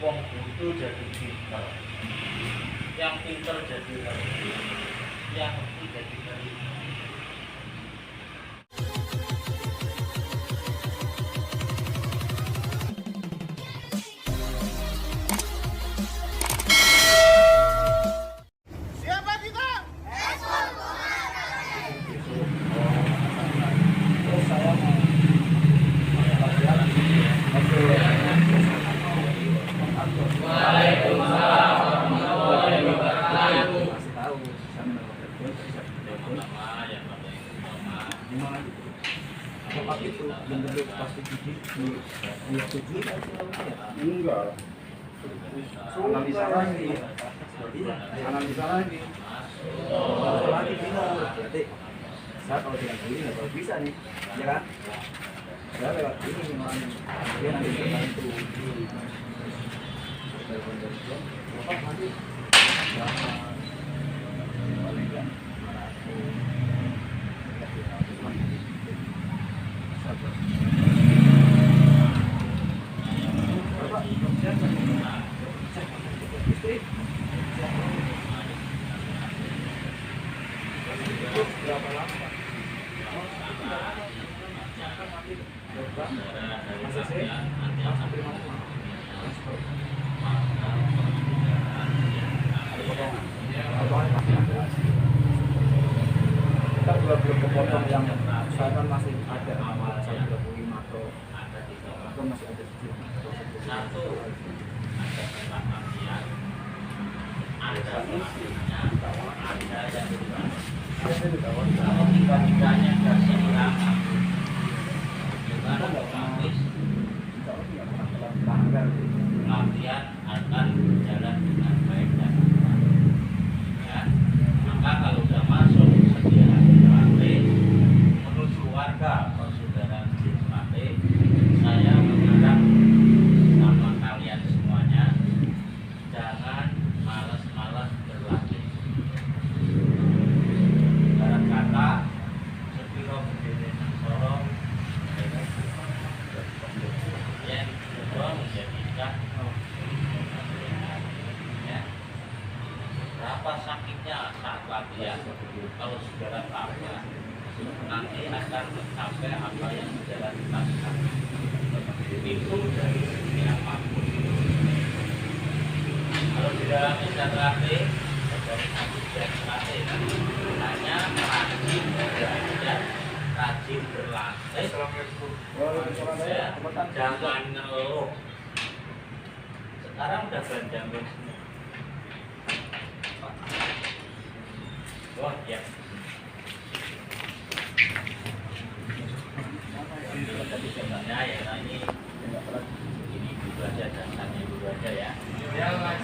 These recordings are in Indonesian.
Wong butuh jadi pinter, yang pinter jadi ngerti, yang ngerti jadi nerima. Siapa kita? Terus saya Waalaikumsalam warahmatullahi wabarakatuh. Kasih tahu sama Bapak itu bentuk pasti gigi setuju enggak analisa lagi analisa lagi berarti saya kalau tidak begini nggak tahu bisa nih ya kan saya lewat ini memang dia nanti bantu Bapak nanti paling nggak berapa lama? Kita belum kepotong yang saya kan masih ada amal 135 atau masih ada Satu, ada kematian, ada maksudnya, ada yang kalau tiga-tiganya sudah sehilangan, gimana otomatis latihan akan berjalan dengan baik dan benar. Ya, maka kalau sudah masuk setiap latih menuju warga persaudaraan latih, saya mengharap sama kalian semuanya jangan malas-malas berlatih. Ibarat kata sepiro berdiri nang sorong yang kedua menjadikan ya. Berapa sakitnya saat latihan kalau saudara tabah nanti akan mencapai apa yang saudara rasakan itu dari segi apapun. Kalau di dalam medan latih dari satu medan latih hanya rajin belajar, rajin berlatih, ya, jangan ngeluh. Sekarang udah berjam-jam semua. Wah ya. Ya ini dulu aja dasarnya dulu aja ya. Ya mas.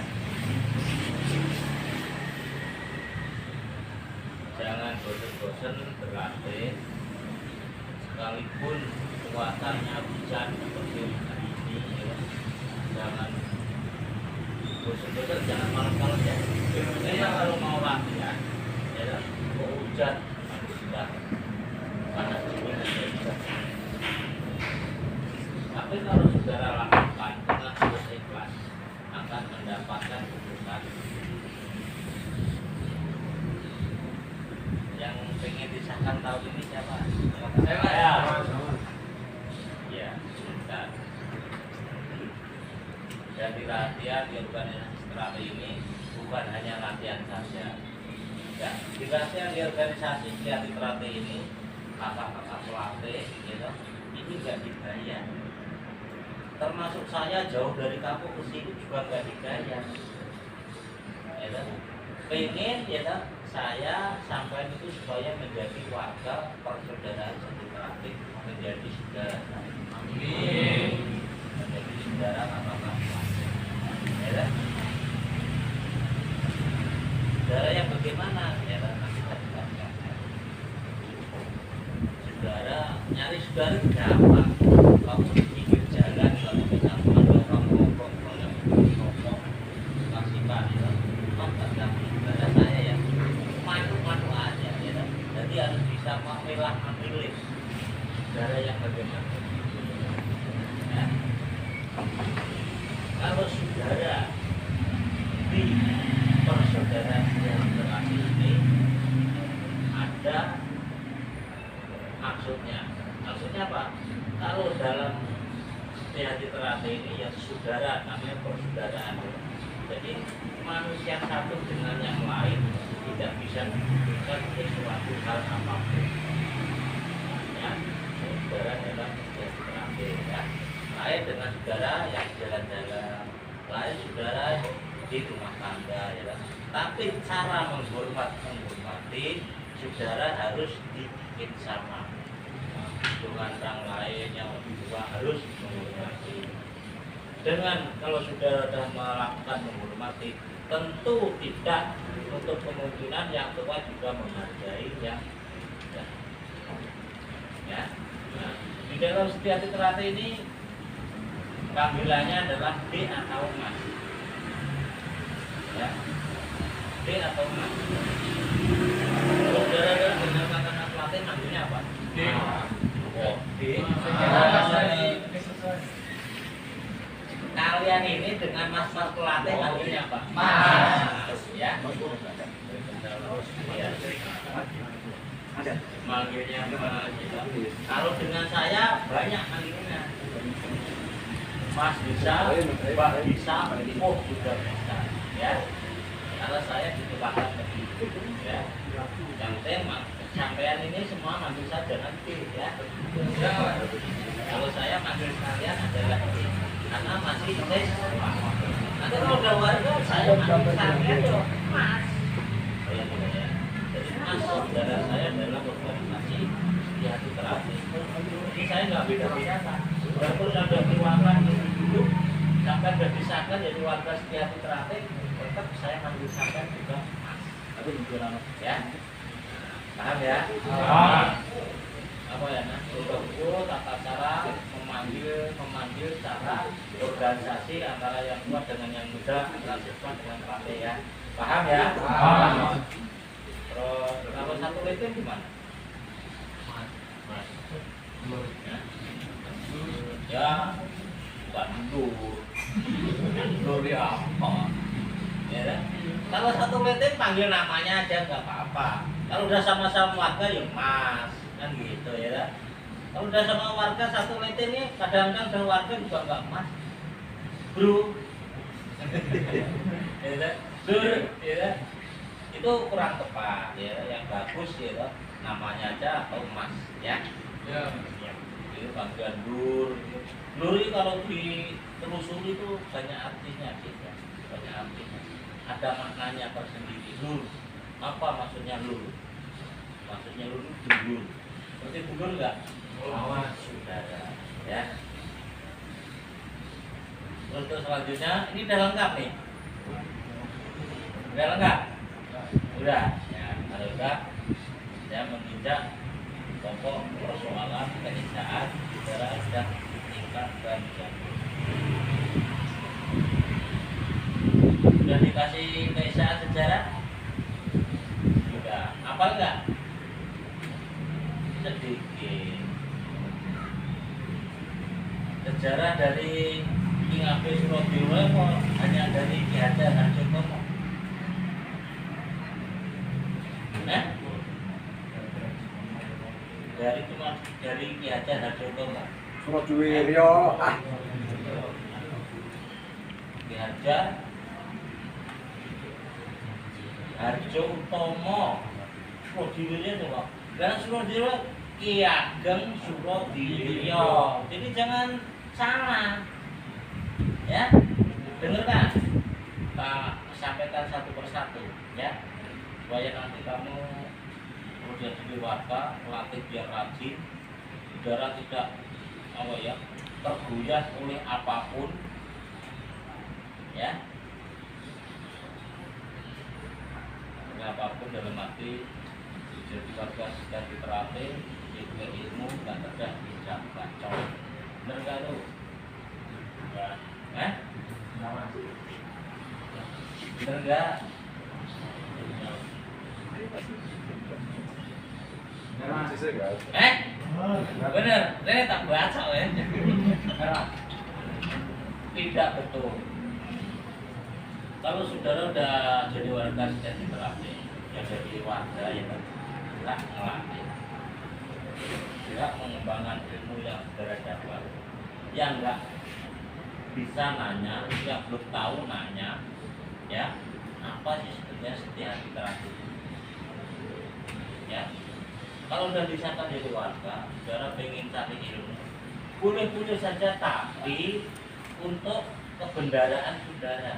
Jangan bosan-bosan berlatih, sekalipun kekuatannya hujan seperti hari ini ya. Jangan bosan-bosan, jangan malas-malas ya. Sebenarnya kalau mau latihan ya kok hujan sudah panas dingin aja bisa. Tapi kalau saudara lakukan dengan tulus ikhlas akan mendapatkan keputusan. Yang pengen disahkan tahun ini siapa? Saya. Ya, sebentar. Jadi latihan di organisasi terapi ini bukan hanya latihan saja. Ya, di latihan di organisasi terapi ini kakak-kakak pelatih, gitu, ini nggak dibayar. Termasuk saya jauh dari kampung ke sini juga nggak dibayar. Ya, pengen ya saya sampai itu supaya menjadi warga persaudaraan terapi, menjadi saudara saya. Amin. Menjadi saudara kakak-kakak pelatih. Ya, saudara yang bagaimana? Ya, nanti kita jelaskan. Saudara nyari saudara gampang. Kamu di pinggir jalan kalau kita ada orang ngomong, kalau ngomong kasihkan ya, maka saudara saya yang maju-maju aja ya. Jadi harus bisa memilah-memilih saudara yang bagaimana. Ya. saudara, namanya persaudaraan. Jadi manusia satu dengan yang lain tidak bisa membutuhkan sesuatu hal apapun. Ya, saudara dalam yang terakhir ya. Lain dengan saudara yang jalan-jalan, lain saudara di rumah tangga ya kan. Tapi cara menghormati saudara harus dibikin sama dengan orang lain yang lebih tua, harus menghormati. Dengan kalau saudara sudah melakukan menghormati, tentu tidak untuk kemungkinan yang tua juga menghargai yang muda. Ya. Nah, di dalam Setiati Terate ini panggilannya adalah D atau Mas. Ya. D atau Mas. Saudara dengan kata Latin namanya apa? D. Oh, D. Kalian ini dengan Mas Pelatih manggilnya apa? Mas. Ya. Ada. Manggilnya Mas. Kalau dengan saya banyak manggilnya. Mas bisa, Mbak bisa, oh sudah bisa. Ya. Kalau saya ditebakkan begitu. Ya. Yang tema sampean ini semua manggil saja nanti ya. Kalau saya manggil kalian adalah karena masih tes. Nanti kalau udah warga saya manggil kalian yo Mas. Ya, ya. Jadi Mas saudara saya dalam organisasi Setiati Terate. Ini saya nggak beda-beda. Walaupun sudah keluarkan dulu sampai sudah disahkan jadi warga Setiati Terate, tetap saya manggil sampean juga Mas. Tapi juga ya. Paham ya? Apa ya? Nah, itu tata cara memanggil cara organisasi antara yang tua dengan yang muda, antara siswa dengan pelatih ya. Paham ya? Paham. Terus kalau satu itu gimana? Mas. Ya, bandur. Bandur ya apa? Ya kan? Kalau satu leting panggil namanya aja nggak apa-apa. Kalau udah sama-sama warga ya Mas, kan gitu ya kan? Kalau udah sama warga satu leting ini kadang-kadang udah warga juga nggak Mas, Bro. Ya kan? Bro, ya kan? Itu kurang tepat ya, yang bagus ya kan? Namanya aja atau Mas ya. Ya. Itu panggilan Dur. Dur ini kalau ditelusuri itu banyak artinya gitu. Banyak artinya. Ada maknanya tersendiri. Lur, apa maksudnya lur? Maksudnya lur itu dulur. Seperti dulur enggak? Awas saudara, ya. Untuk selanjutnya ini udah lengkap nih. Udah lengkap? Udah. Ya, kalau udah, saya menginjak pokok persoalan keniscayaan saudara sudah tingkat dan sudah dikasih keisaan sejarah? Sudah. Hafal enggak? Sedikit. Sejarah dari King Abe Surodewa kok hanya dari Ki Hajar Harjotomo? Dari Ki Hajar Harjotomo. Surodewa. Ki Hajar Harjo Utomo Surodewa itu kok. Dan Surodewa Ki Ageng Surodewa. Jadi jangan salah. Ya. Dengarkan. Kita sampaikan satu persatu ya. Supaya nanti kamu kemudian jadi warga, melatih biar rajin, saudara tidak apa ya, tergoyah oleh apapun. Ya. Apapun dalam arti jadi warga Setiati Terate itu ilmu dan cerdas bijak bacot. Bener nggak tuh? Ya, bener nggak? Bener, saya tak baca ya. Tidak betul. Kalau saudara udah jadi warga Setiati Terate, ya jadi warga ya tidak ngelatih, tidak mengembangkan ilmu yang saudara dapat, yang enggak bisa nanya, yang belum tahu nanya, ya apa sih sebenarnya setia hati terapi? Ya, kalau udah disahkan jadi warga, saudara pengen cari ilmu, boleh-boleh saja, tapi untuk kebendaraan saudara,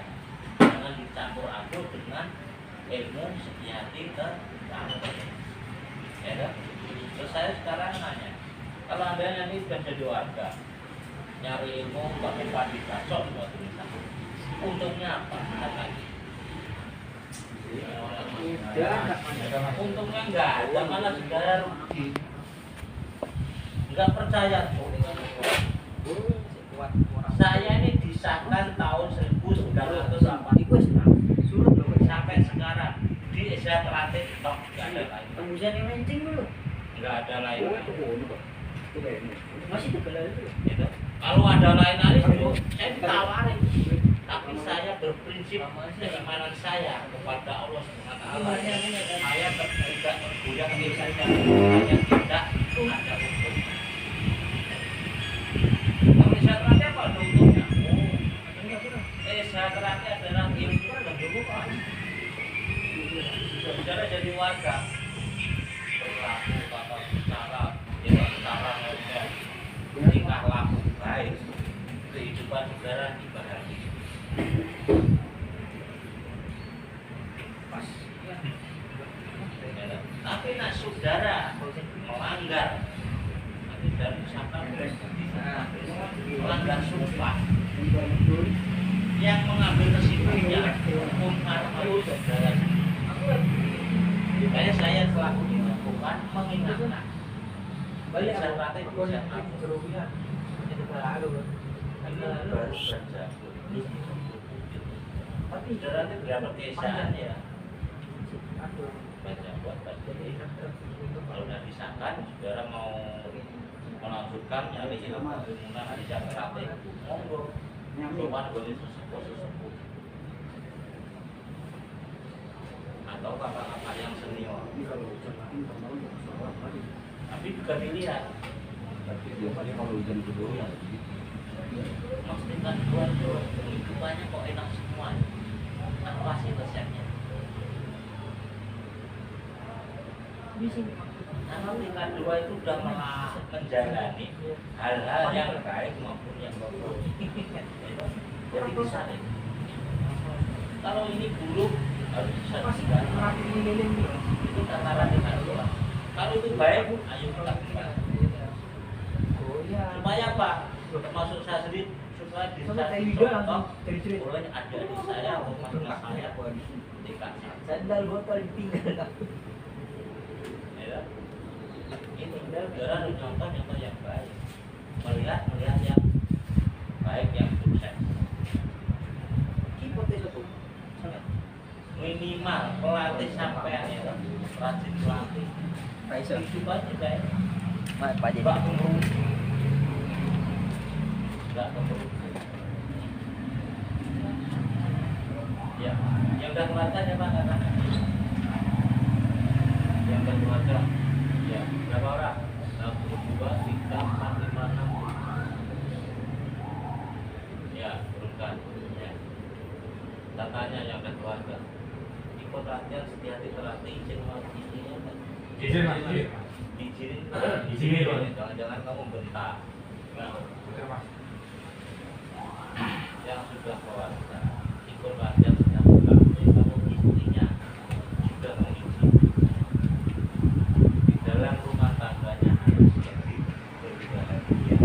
jangan dicampur aduk dengan ilmu setia hati terapi. Ya kan? Terus saya sekarang nanya, kalau anda nanti sudah jadi warga, nyari ilmu pakai padi bacok buat tulisan, untungnya apa? Untungnya enggak ada, malah saudara rugi. Enggak percaya tuh. Saya ini disahkan tahun 1986 sampai sekarang di Esa Teratik tok, enggak ada lain. Kemudian yang mencing dulu. Enggak ada lain. Masih tegelar itu. Gitu. Kalau ada lain lagi dulu saya ditawarin. Tapi saya berprinsip keimanan saya kepada Allah SWT. Saya tidak tergoyah diri saya, hanya tidak ada hukum. Kalau saya terakhir apa ada hukumnya? Saya terakhir adalah ilmu dan hukum. Saudara jadi warga, berlaku tata cara, cara ngomong, tingkah laku baik, kehidupan saudara dibahargi. Pas. Tapi nak saudara melanggar, nanti dari misalkan melanggar sumpah, yang mengambil resikonya hukum harus saudara. Makanya saya selaku dilakukan mengingatkan. Balik saya praktek bisa kerugian. Itu baru saja. Tapi saudara itu berapa kesaan ya? Baca buat baca. Kalau sudah disahkan, saudara mau melanjutkan nyari ilmu ilmuwan hari yang praktek, monggo. Cuman boleh sesepuh. Atau kakak-kakak yang senior. Tapi juga dilihat. Tapi biasanya kalau hujan kedua ya. Maksudnya dua kehidupannya kok enak semua. Apa sih resepnya? Kalau tingkat dua itu sudah menjalani hal-hal yang baik maupun yang buruk. Jadi bisa deh. Kalau ini buruk harus bisa itu tataran tingkat dua. Kalau itu baik, ayo kita kembali. Supaya apa? Termasuk saya sendiri supaya bisa contoh mulai ada di saya atau mas saya tingkat Sandal botol ditinggal. ya. Ini saudara contoh yang baik, melihat yang baik, yang sukses. Minimal pelatih sampean ya, rajin pelatih. Itu aja guys. Pak jadi. Enggak keburu. Ya, yang udah keluarga ya Pak, katakan. Yang udah keluarga. Ya, berapa orang? 1, 2, 3, 4, 5, 6. Ya, turunkan. Ya. Tatanya yang udah keluarga. Ikut latihan setiap terapi izin mau izinnya kan? Izinin. Jangan kamu bentak. Nah, yang sudah keluarga ikut latihan sedang berlatih, kamu istrinya sudah mengizinkan di dalam rumah tangganya harus berbahagia.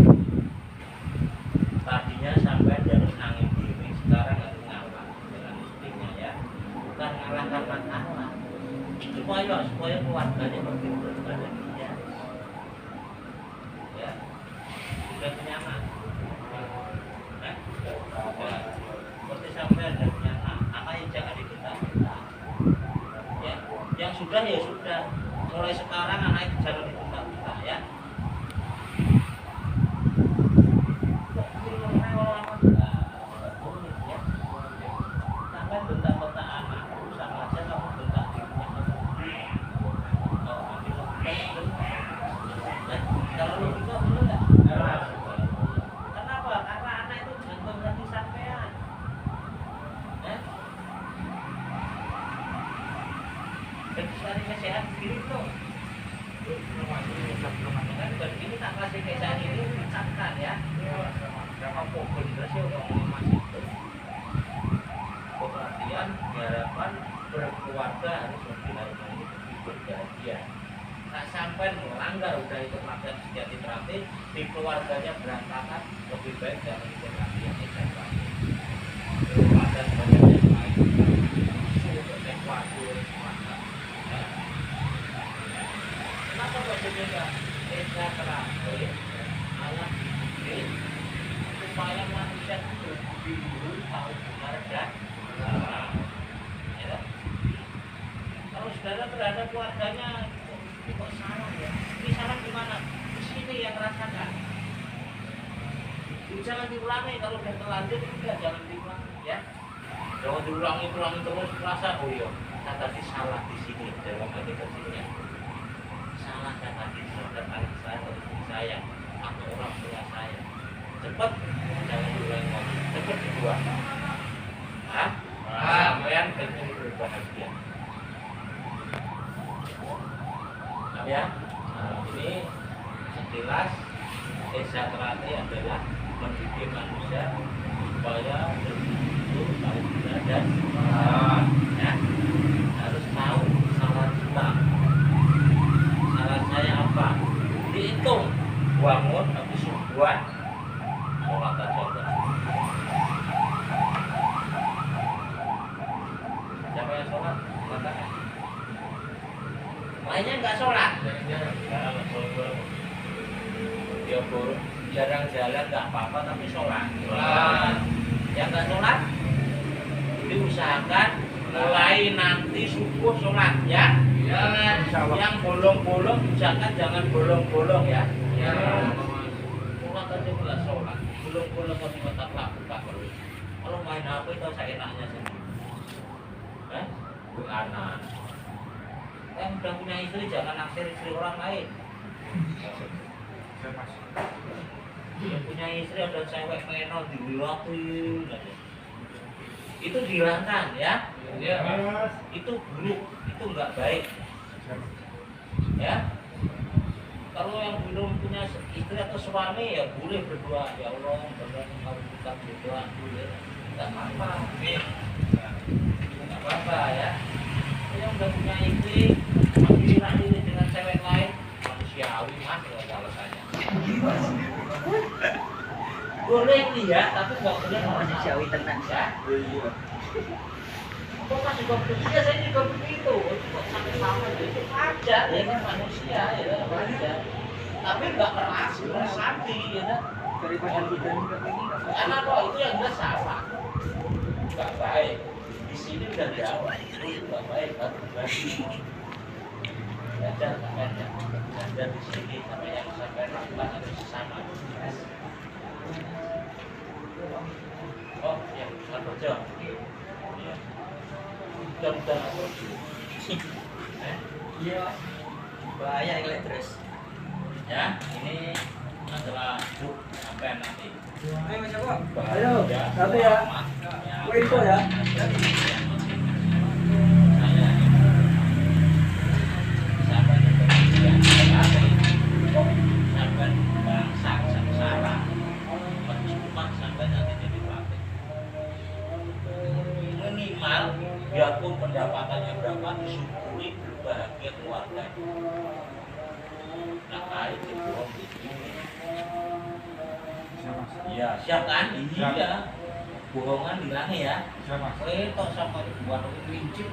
Tadinya sampai harus angin diri, sekarang harus ngalah dengan istrinya ya, bukan ngalah karena anak, supaya keluarganya makin berbahagia ya, sudah nyaman. Seperti sampai ada punya anak yang jangan dibentak-bentak. Ya, yang sudah ya sudah. Mulai sekarang anak itu jangan dibentak-bentak ya. Sampai bentak-bentak anak, sama aja kamu bentak dirinya. Kalau logika benar nggak? Kenapa? Karena anak itu jangan mengerti cari sehat begini tuh. Kan begini tak kasih kesan ini ucapkan ya. Apa bener sih orang Mas itu? Perhatian diharapkan berkeluarga harus mempunyai hidup bahagia. Tak sampai melanggar udah ikut latihan psikiatri terapi di keluarganya berantakan, lebih baik jangan ikut latihan psikiatri. Latihan banyak yang lain, sudah Ekuador, maka. Kenapa kok berbeda? Psikiatri alat ini supaya manusia itu dulu tahu benar dan salah. Ya. Kalau saudara berada keluarganya kok salah ya? Ini salah gimana? Di sini yang rasakan. Jangan diulangi kalau udah terlanjur juga jangan diulangi ya. Jangan diulangi terus merasa oh iya, saya tadi salah di sini dalam hati kecilnya. Salah saya tadi terhadap anak saya atau istri saya atau orang tua saya. Cepat jangan diulangi lagi. Cepat kedua. Hah? Sampean pengen berbahagia. Ya, ini sekilas eksaterapi adalah mendidik manusia supaya betul tahu benar dan salah. Ya, harus tahu salah kita. Salah saya apa? Dihitung. Bangun habis subuhan, sholat aja udah. Siapa yang sholat? Mengatakan. Lainnya nggak sholat. Dia jarang jalan nggak apa-apa tapi sholat. Yang nggak sholat, diusahakan mulai nanti subuh sholat ya. Yang bolong-bolong jangan bolong-bolong ya. Sholat aja nggak sholat, bolong-bolong masih tetap lakukan terus. Kalau main HP itu saya enaknya sendiri. Anak. Yang udah punya istri jangan naksir istri orang lain. Yang punya istri ada cewek menor dilakuin aja. Itu dihilangkan ya. Itu buruk, itu nggak baik. Ya. Kalau yang belum punya istri atau suami ya boleh berdoa ya Allah, berdoa kalau kita berdoa boleh. Nggak apa-apa. Nggak apa-apa ya. Yang udah punya istri ini dengan cewek lain manusiawi mas kalau alasannya boleh lihat tapi nggak boleh Manusiawi tenang ya. Kok masih ya saya juga begitu kok sampai sama itu wajar ya kan manusia ya wajar tapi nggak keras sakti ya daripada kita karena kok itu yang udah salah nggak baik. Di sini udah jawab, itu nggak baik kan? Belajar sampai belajar di sini sampai yang sampai lakukan harus sama. Oh, ya, nggak kerja. Iya. Udah nggak kerja. iya bahaya kalau terus Ya, ini adalah buk sampai nanti. ayo mas Joko Ayo, satu ya. Gue info ya. Minimal biarpun pendapatannya berapa disyukuri berbahagia keluarga. Nah, air dibuang di sini. Iya, siap kan? Iya. Bohongan bilangnya ya. Tok sama buat kelinci.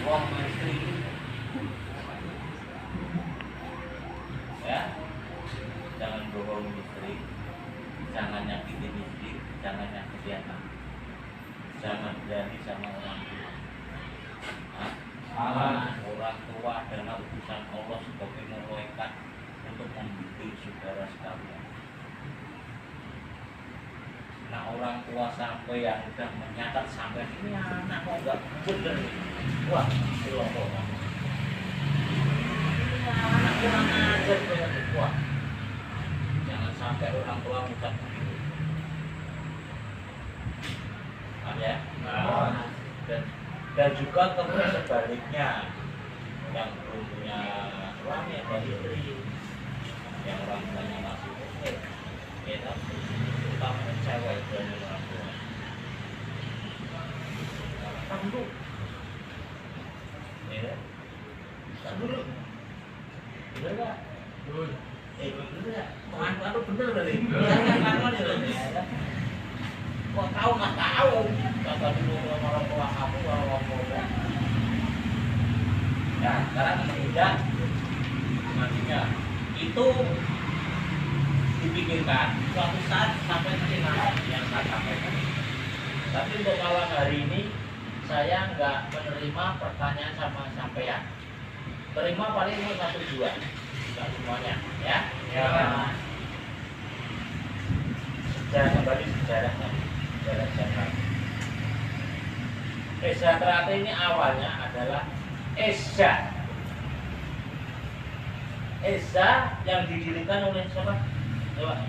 Wah, istri. Ya. Jangan bohong istri. Jangan nyakitin istri, jangan nyakitin anak. Jangan berani sama orang tua. Orang tua adalah utusan Allah sebagai malaikat untuk membimbing saudara sekalian. Nah orang tua sampai yang udah menyatat sampai ini anak kok enggak bener nih. Wah, silahkan. Anak kurang ajar banget. Wah, jangan sampai orang tua ngucap begitu. Paham ya? Dan Dan juga terus sebaliknya, yang belum punya suami atau istri, yang orang tuanya masih kecil, ya kan? Utamanya cewek dan orang tua. Kamu dulu, ya, kamu dulu, bener nggak? Bener ya, anu bener tadi, kan ya. Kok tahu nggak tahu? Kata dulu orang tua kamu orang tua. Ya, sekarang tidak nantinya itu dipikirkan suatu saat sampai final yang saya sampaikan. Tapi untuk malam hari ini saya nggak menerima pertanyaan sama sampean. Terima paling cuma 1-2, tidak semuanya, ya. Ya. Sejarah kembali sejarahnya, sejarah zaman. Esa Terate ini awalnya adalah Esa. Esa yang didirikan oleh siapa? Coba.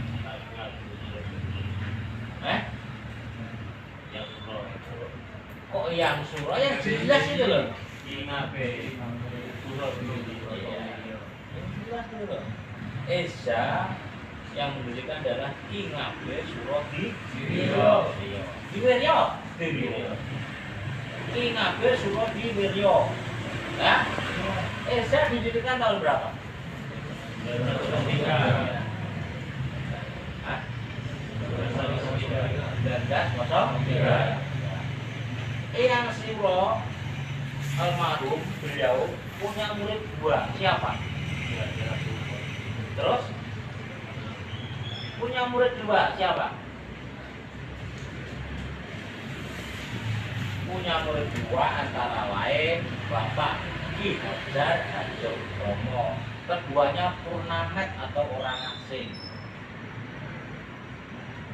Yang Suro. Kok yang Suro? Yang jelas itu loh. Ingabe. Suro dulu. Jelas itu loh. Esa yang mendirikan adalah Ingabe Suro di Wiryo. Di Wiryo. Di Wiryo. Ingabe Suro di Wiryo. Nah, Esa didirikan tahun berapa? 1903. Eyang Suro almarhum beliau punya murid 2. Siapa? Terus punya murid 2 siapa? Punya murid 2 antara lain Bapak Ki Hajar Harjo Utomo. Keduanya Purnamet atau orang asing.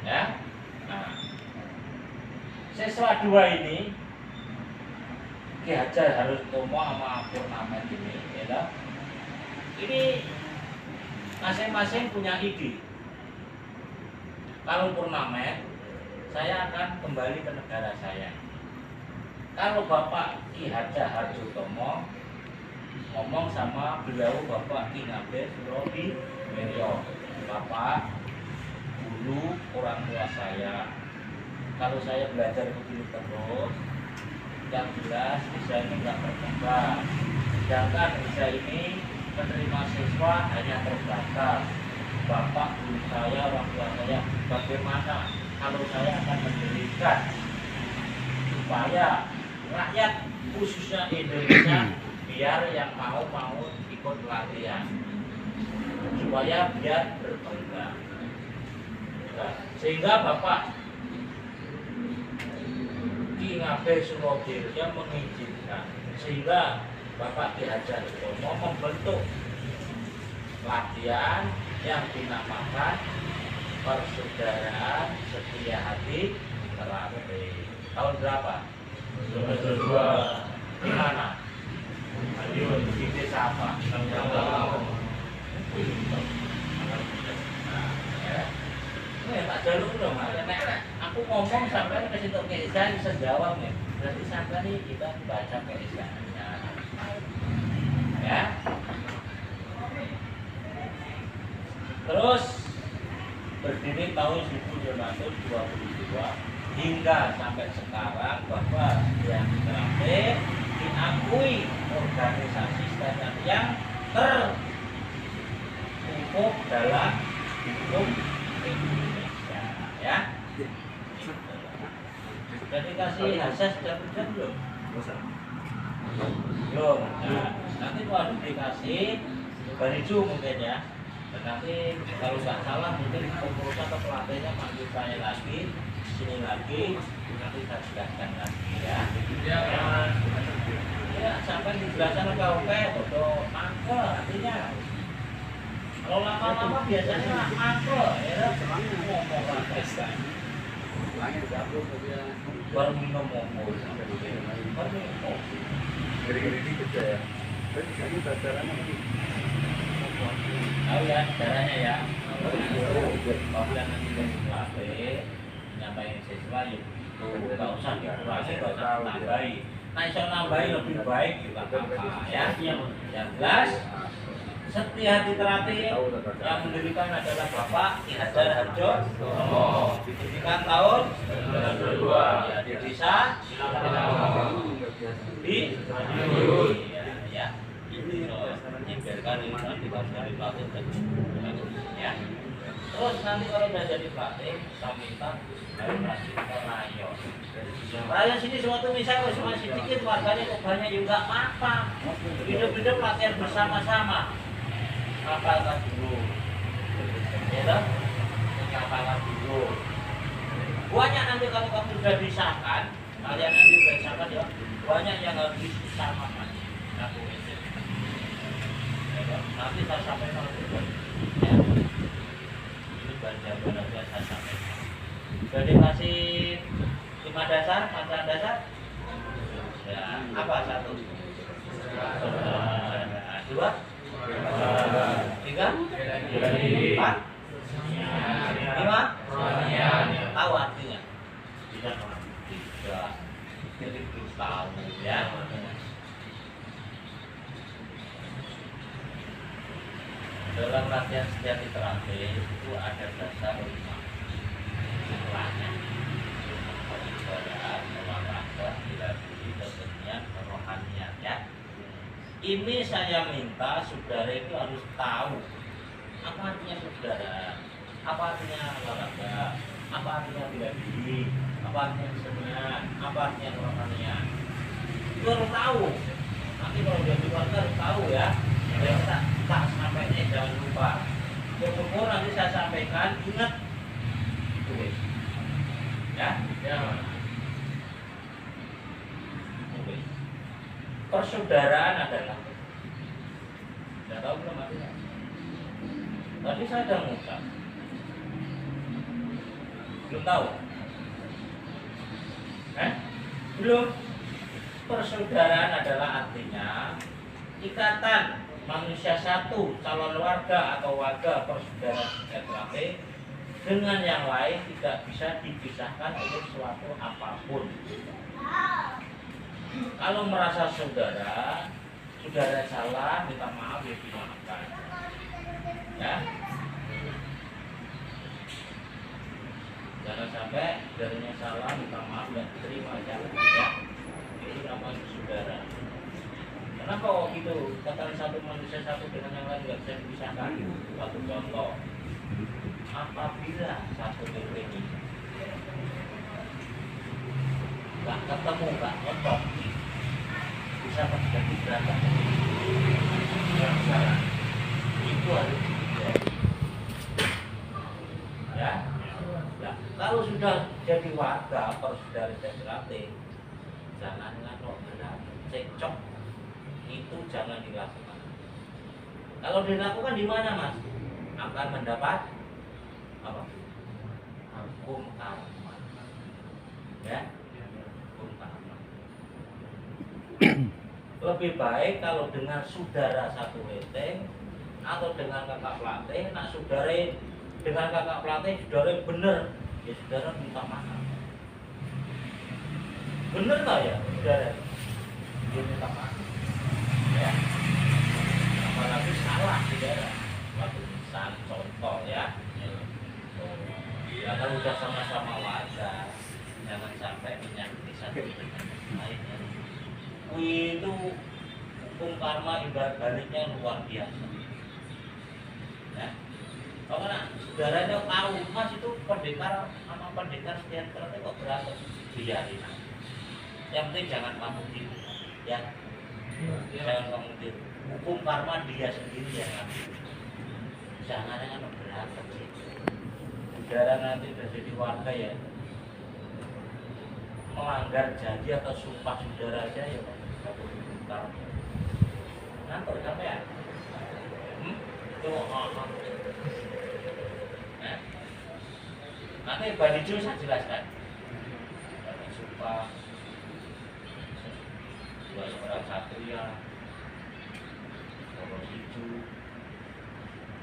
Ya. Nah, siswa 2 ini Ki Hajar Harjo Utomo sama Purnamet ini, ya. Ini masing-masing punya ide. Kalau Purnamet, saya akan kembali ke negara saya. Kalau Bapak Ki Hajar Harjo Utomo ngomong sama beliau Bapak Ingabe Suro di Wiryo, Bapak, dulu orang tua saya, kalau saya belajar begini terus, yang jelas bisa ini nggak berkembang. Sedangkan bisa ini menerima siswa hanya terbatas. Bapak, guru saya, orang tua saya, bagaimana kalau saya akan mendirikan supaya rakyat khususnya Indonesia biar yang mau ikut pelatihan supaya biar berkembang. Sehingga Bapak Ki Ngabe Suro Dirja mengizinkan, sehingga Bapak Ki Hajar Utomo membentuk pelatihan yang dinamakan Persaudaraan Setia Hati Terate. Tahun berapa? 2002. Di mana? Di desa apa? Ya, tak jaluk dong. Nek aku ngomong sampai ke situ keisaan bisa jawab nih. Berarti sampai nih kita baca keisaannya. Ya. Terus berdiri tahun 1922 hingga sampai sekarang bahwa yang terakhir diakui organisasi standar yang terkukuh dalam hukum Indonesia, ya. Jadi kasih asas dan belum? Belum. Nah, nanti kalau dikasih baricu mungkin ya. Dan nanti kalau nggak salah mungkin pengurus atau pelatihnya panggil saya lagi, sini lagi, nanti saya jelaskan lagi ya. Ya, sampai dijelaskan oke, foto mangkel artinya. Kalau lama-lama biasanya mangkel, ya, ngomong praktek. Baru minum ngomong. Gede-gede kerja ya. Tapi kami pacaran apa sih? Tahu ya caranya ya. Apabila nanti dari pelatih nyampaikan siswa ya nggak usah dikurangi, nggak usah ditambahi. Nah, iso nambahin lebih baik juga apa ya? Yang jelas Setia Trate yang mendirikan adalah Bapak Ki Hajar Harjo didirikan tahun 1992 ya, di desa di ya ini biarkan ini nanti jadi pelatih ya. Terus nanti kalau udah jadi pelatih saya minta kasih ke rayon. Rayon sini suatu misalnya cuma sedikit warganya kok banyak juga apa-apa. Hidup-hidup latihan bersama-sama. Kapalkan dulu, ya toh? Kapalkan dulu. Banyak nanti kalau kamu sudah disahkan, kalian nanti sudah disahkan ya, banyak yang harus disamakan. Aku itu, ya toh? Nanti saya sampaikan dulu. Ya. Ini bahan nanti saya sampaikan. Sudah dikasih 5 dasar, 4 dasar. Ya, apa satu? 2 3 4 5 tahu artinya tidak jadi tahu ya. Dalam latihan Setia Trate itu ada dasar 5 setelahnya persaudaraan, olahraga, bela diri, kesenian, kerohanian ya. Ini saya minta saudara itu harus tahu apa artinya saudara, apa artinya olahraga, apa artinya bela diri, apa artinya kesenian, apa artinya kerohanian. Itu harus tahu. Nanti kalau dia di keluarga harus tahu ya. Jadi tak sampainya jangan lupa. Syukur nanti saya sampaikan ingat itu ya. Persaudaraan adalah tidak tahu belum artinya. Tadi saya sudah mengucap. Belum tahu? Belum. Persaudaraan adalah artinya ikatan manusia satu, calon warga atau warga persaudaraan Setia Trate dengan yang lain tidak bisa dipisahkan oleh suatu apapun. Kalau merasa saudara salah, minta maaf ya dimaafkan. Ya. Jangan sampai saudaranya salah, minta maaf dan terima aja. Ya. Itu namanya saudara. Kenapa kok gitu? Kata satu manusia satu dengan yang lain tidak bisa dipisahkan. Satu contoh. Apabila satu ini nggak ketemu, nggak cocok, bisa terjadi berantem. Itu harus ya. Ya. Kalau sudah jadi warga persaudaraan Setia Trate, jangan ngatur cekcok, itu jangan dilakukan. Kalau dilakukan di mana, Mas? Akan mendapat apa? Hukum karma. Ya. Lebih baik kalau dengan saudara satu weteng atau dengan kakak pelatih, nak saudara dengan kakak pelatih saudara bener, ya saudara minta maaf. Bener tak ya saudara? Dia minta maaf. Ya. Apalagi salah saudara. Waktu misal contoh ya. Ya kalau udah sama-sama warga, jangan sampai menyakiti satu dengan lainnya. Itu hukum karma ibarat baliknya luar biasa. Ya. Karena saudaranya tahu, Mas itu pendekar sama pendekar Setia Trate kok berantem, biarin. Yang penting jangan kamu tiru, ya. Jangan kamu tiru. Hukum karma dia sendiri yang ngambil. Jangan berantem sih. Saudara nanti udah jadi warga ya, melanggar janji atau sumpah saudara aja ya. Ngantor sampai ya? Itu nanti Banijo saya jelaskan. Sumpah dua orang satria, poros hijau,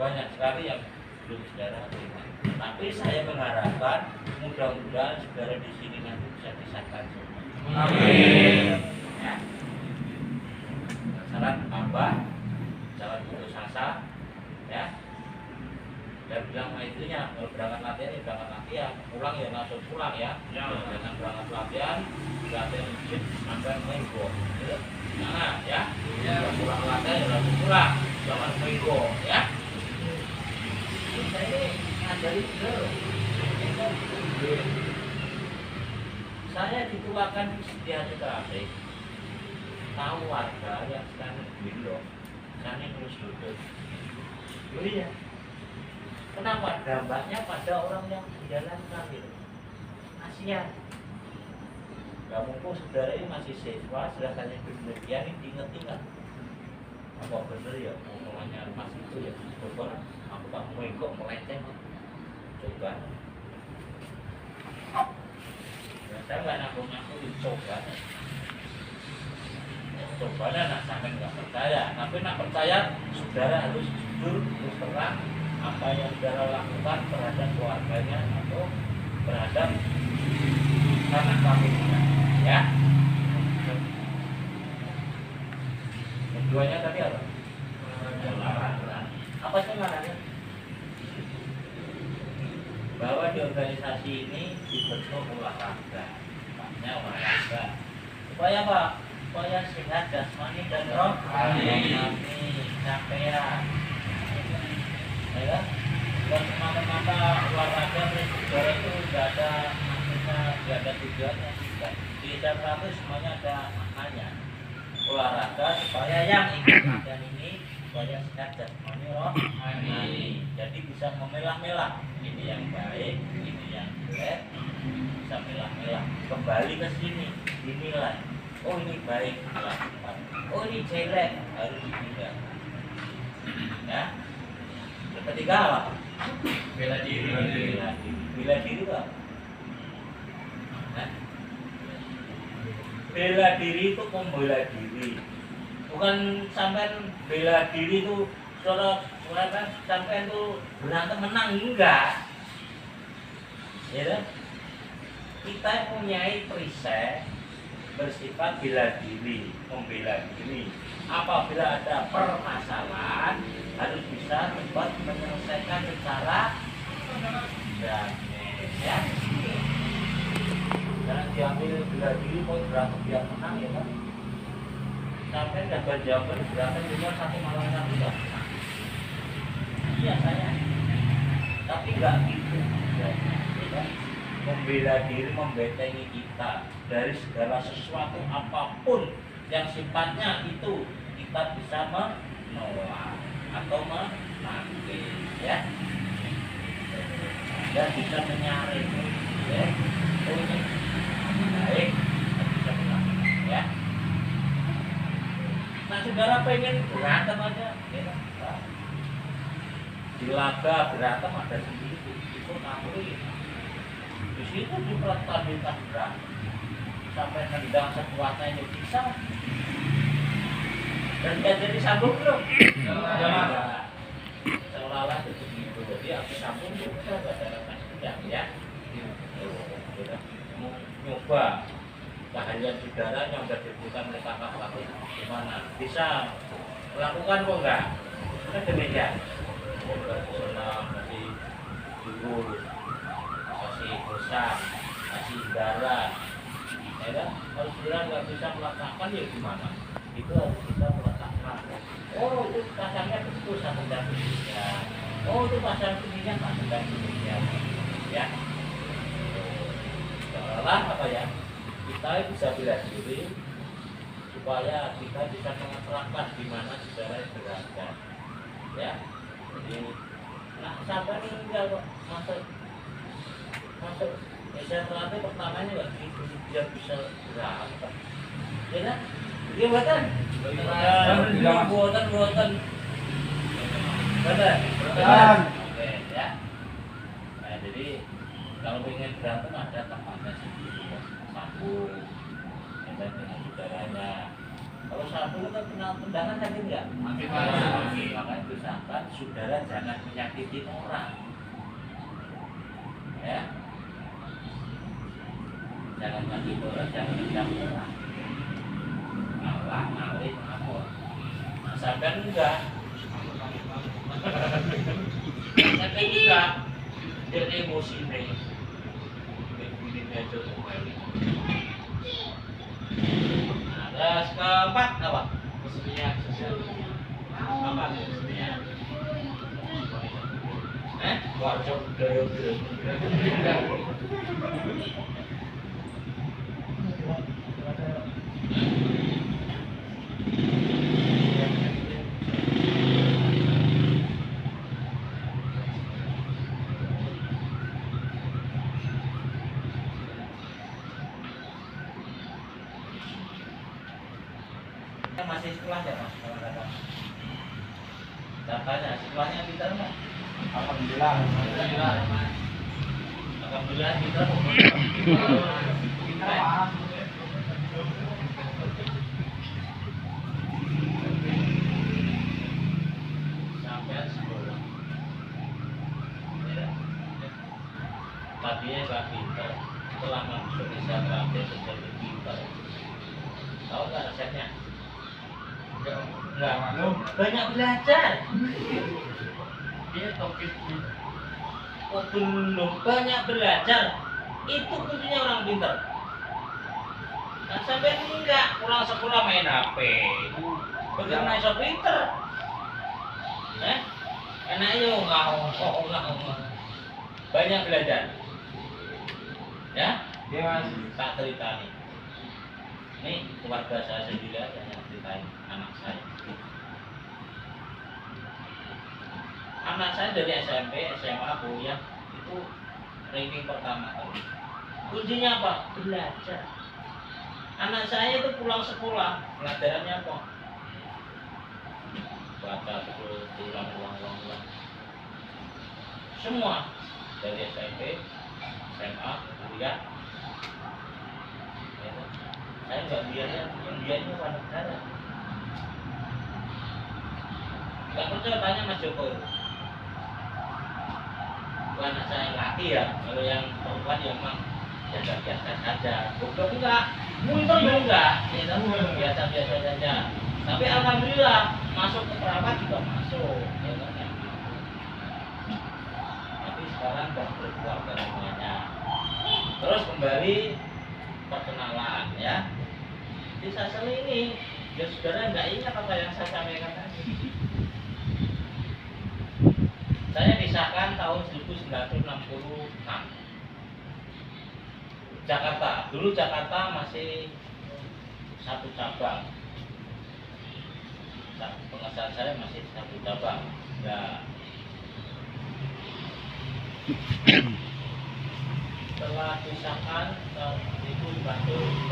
banyak sekali yang belum saudara terima. Tapi saya mengharapkan mudah-mudahan saudara di sini nanti bisa disahkan semua. Amin. ya. Syarat apa? Syarat putus asa, ya. Dan bilang sama istrinya, kalau berangkat latihan ya berangkat latihan, pulang ya langsung pulang ya. Jangan berangkat latihan izin sampai minggu, gitu. Nah, ya. Pulang latihan ya langsung pulang, jangan minggu, ya. Kita ini ngajari dulu. Saya dituakan di setiap terakhir. Tahu warga yang sekarang bilang, sana terus duduk. Iya. Kenapa? Dampaknya pada orang yang menjalankan gitu. Kasihan. Gak mungkin saudara ini masih siswa, sedangkan yang demikian ini diingat-ingat. Apa bener ya, omongannya mas itu ya, coba aku tak mau ikut melenceng. Coba. Ya, saya nggak ngaku-ngaku dicoba. Coba nak sampai nggak percaya, tapi nak percaya, saudara harus jujur, terus terang apa yang saudara lakukan terhadap keluarganya atau terhadap anak kaminya, ya. Keduanya tadi apa? Olahraga. Apa sih maknanya? Bahwa di organisasi ini dibentuk olahraga, maknanya olahraga. Supaya apa? Supaya sehat jasmani dan rohani. Capaian. Ya, dan semata-mata olahraga saudara itu tidak ada maksudnya, tidak ada tujuannya. Di dalam itu semuanya ada maknanya. Olahraga supaya yang ikut latihan ini supaya sehat jasmani rohani. Jadi bisa memilah-milah ini yang baik, ini yang jelek, bisa milah-milah. Kembali ke sini, dinilai. Oh ini baik dilakukan. Oh ini jelek harus ditinggalkan. Ya. Ketiga apa? Bela diri. Bela diri apa? Nah, bela diri itu membela diri. Bukan sampai bela diri itu soal sampai itu berantem menang, enggak. Ya, kita punyai perisai bersifat bela diri, membela diri. Apabila ada permasalahan harus bisa cepat menyelesaikan secara damai, ya. Jangan diambil bela diri mau berantem biar menang, ya kan? Sampai dapat jawaban berantem cuma satu malam juga. Iya saya, tapi enggak gitu. Ya, kan? Membela diri membentengi kita dari segala sesuatu apapun yang sifatnya itu kita bisa menolak atau menangkis, ya, dan bisa menyaring, ya, oh ini baik, bisa menangkis, ya. Nah saudara pengen berantem aja, ya, nah. Di laga berantem ada sendiri, itu nakui. Di situ dipertandingkan berantem sampai nendang sekuatnya itu bisa. Dan dia jadi sambung belum? Jangan. Seolah-olah itu begitu. Jadi aku sambung juga berdasarkan sedang, ya. Nyoba kehadiran saudara yang sudah dibutuhkan oleh kakak pelatih gimana? Bisa melakukan kok enggak? Kan demikian. Profesional masih dulu, masih bosan, masih darah. Ya kan? Kalau saudara nggak bisa melakukan ya gimana? Itu harus kita meletakkan. Oh itu pasangnya betul satu dan demikian. Oh itu pasang ininya satu dan demikian. Ya. Seolah apa ya? Kita bisa bela diri supaya kita bisa mengeterapkan di mana saudara berada. Ya. Jadi, nah sabar tinggal kok masuk. Saya terlatih pertamanya nggak gitu dia bisa berantem. Ya kan? Dia buatan. Buatan. Benar. Oke, ya. Nah, jadi kalau ingin berantem ada tempatnya sendiri. Sambung, dan dengan saudaranya. Kalau sambung kan kenal tendangan tadi enggak? Makanya itu sahabat, saudara jangan menyakiti orang. Ya. Jangan nyakiti orang, jangan menyakiti orang. salah, ngalih ngapur. Nah, sampai enggak. Sampai enggak. Dia emosi nih. Begini aja kembali. Nah, terus keempat apa? Kesenian sosial. Apa kesenian? Workshop budaya. Masih sekolah ya mas, kalau datanya sekolahnya pintar mas. Alhamdulillah. Alhamdulillah kita sampai sekolah. Tadinya Pak pintar, setelah masuk Desa Terakhir menjadi pintar. Tahu nggak resepnya? Enggak, banyak belajar. Dia topik belum banyak belajar, itu kuncinya orang pintar. Nah, sampai enggak pulang sekolah main HP, bagaimana iso pinter? Enaknya enggak banyak belajar. Ya, Dia mas. tak cerita nih. Ini keluarga saya sendiri aja yang ceritain anak saya. Anak saya dari SMP, SMA, kuliah itu ranking pertama kali. Kuncinya apa? Belajar. Anak saya itu pulang sekolah, pelajarannya apa? Baca terus, ulang. Semua dari SMP, SMA, kuliah. Ya, saya nggak biarnya, yang biarnya warga negara. Nggak percaya tanya Mas Joko. Anak saya yang laki ya, kalau yang perempuan ya memang biasa-biasa saja. Goblok enggak, mundur enggak, ya kan biasa-biasa saja. Tapi alhamdulillah masuk ke perawat juga masuk, ya kan ya. Tapi sekarang sudah berkeluarga semuanya. Terus kembali perkenalan ya. Di Sasel ini, ya saudara nggak ingat apa yang saya sampaikan tadi. Saya disahkan tahun 1966. Jakarta. Dulu Jakarta masih satu cabang. Pengesahan saya masih satu cabang. Ya. Setelah disahkan tahun 1986,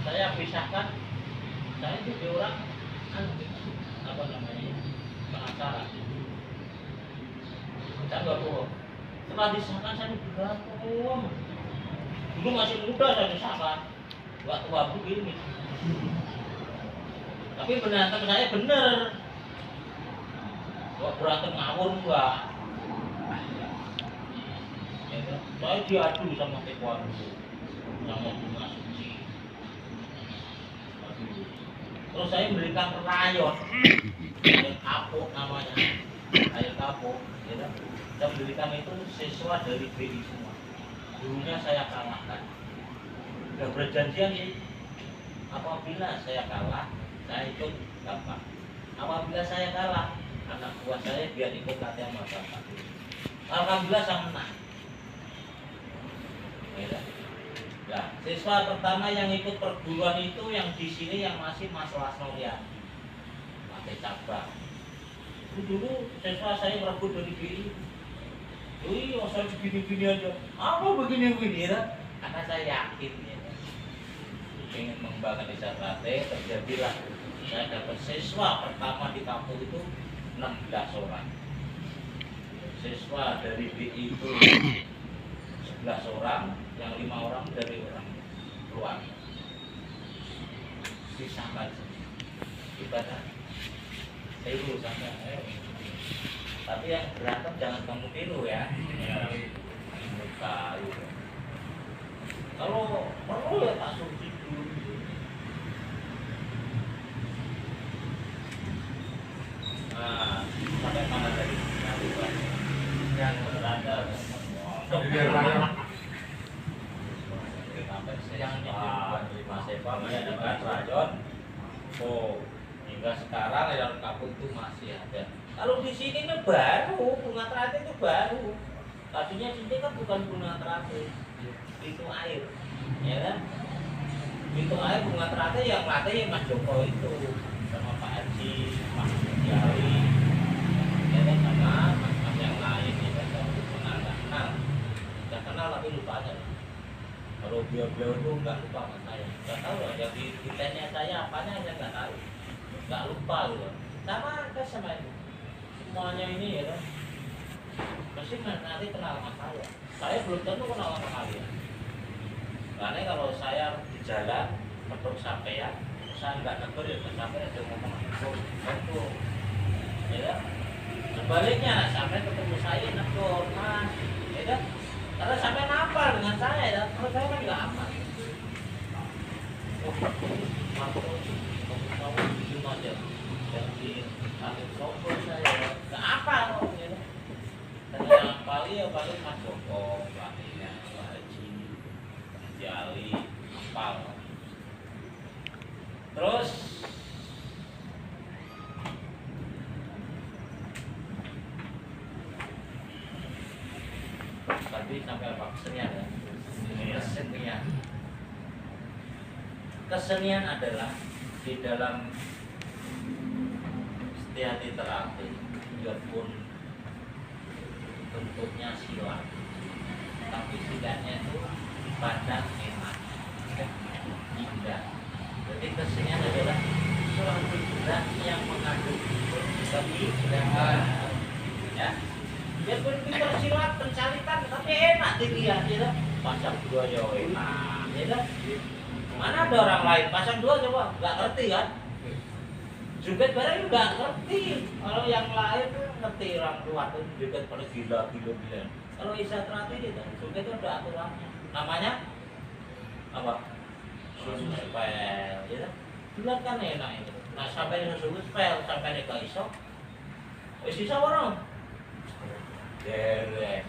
saya pisahkan. Saya jadi orang apa namanya? Penasaran. Saya nggak bohong. Setelah disahkan saya bergabung. Dulu masih muda saya disahkan. Nggak tua begini. Tapi berantem saya bener. Nggak berantem ngawur enggak. Ya, saya diadu sama taekwondo, sama bunga suci. Terus saya memberikan rayon. Air kapuk namanya, air kapuk, ya. Saya mendirikan itu siswa dari BI semua. Dulunya saya kalahkan. Sudah berjanjian sih, apabila saya kalah, saya ikut bapak. Apabila saya kalah, anak buah saya biar ikut latihan sama bapak. Alhamdulillah saya menang. Ya. Nah, siswa pertama yang ikut perguruan itu yang di sini yang masih Mas Lasnolia. Cabang. Dulu siswa saya merebut dari BI. Iya, saya begini-begini aja. Apa begini-begini ya? Karena saya yakin ya. Ingin mengembangkan desa Trate, terjadilah saya dapat siswa pertama di kampung itu 16 orang. Siswa dari BI itu 11 orang, yang 5 orang dari orang luar. Disahkan ibadah. Saya dulu sampai tapi yang berantem jangan kamu tiru ya. Muka gitu. Kalau perlu ya tak suci dulu. sampai Sepa menjadikan rayon. Oh, hingga sekarang rayon Kapuk itu masih ada. Kalau di sini ini baru, bunga teratai itu baru. Tadinya sini kan bukan bunga teratai, itu air, ya kan? Itu air bunga teratai yang latih Mas Joko itu sama Pak Haji, Mas Jali, ya kan, sama mas-mas yang lain ya kan, saya kenal nggak kenal, nggak kenal tapi lupa aja. Kalau beliau itu nggak lupa sama saya, nggak tahu loh, yang di tanya saya apanya saya nggak tahu, nggak lupa loh. Sama kan sama ini, semuanya ini ya kan, pasti nanti kenal sama saya. Saya belum tentu kenal sama kalian. Karena kalau saya di jalan untuk sampai ya, saya nggak negur ya sampai ada ngomong itu, ya kan? Sebaliknya sampai ketemu saya negur mas, ya kan? Karena sampai napal dengan saya, ya. Kalau saya kan nggak apa. Oh, masuk, kamu tahu itu aja. Yang di akhir sopor saya nggak apa, ya kan? Dan yang paling Mas Joko, Pak Haji, Jali, Apal. Terus tadi sampai apa? Kesenian ya? Kesenian. Kesenian adalah di dalam Setia Terapi, biarpun bentuknya silat, tapi silatnya itu padat enak, indah. Jadi kesenian adalah suatu gerak yang mengandung keindahan, ya. Biarpun kita silat pencaritan, tapi enak dilihat, ya. Pasang dua ya enak, ya. Mana ada orang lain pasang dua coba, nggak ngerti kan? Joget bareng juga ngerti. Kalau yang lain tuh ngerti orang luar tuh joget pada gila. Kalau Isa Terapi itu joget itu ada aturannya. Namanya apa? Susu spel, ya. Dilihat kan enak itu. Nah sampai susu spel sampai nih ke iso. Isa orang. Dere.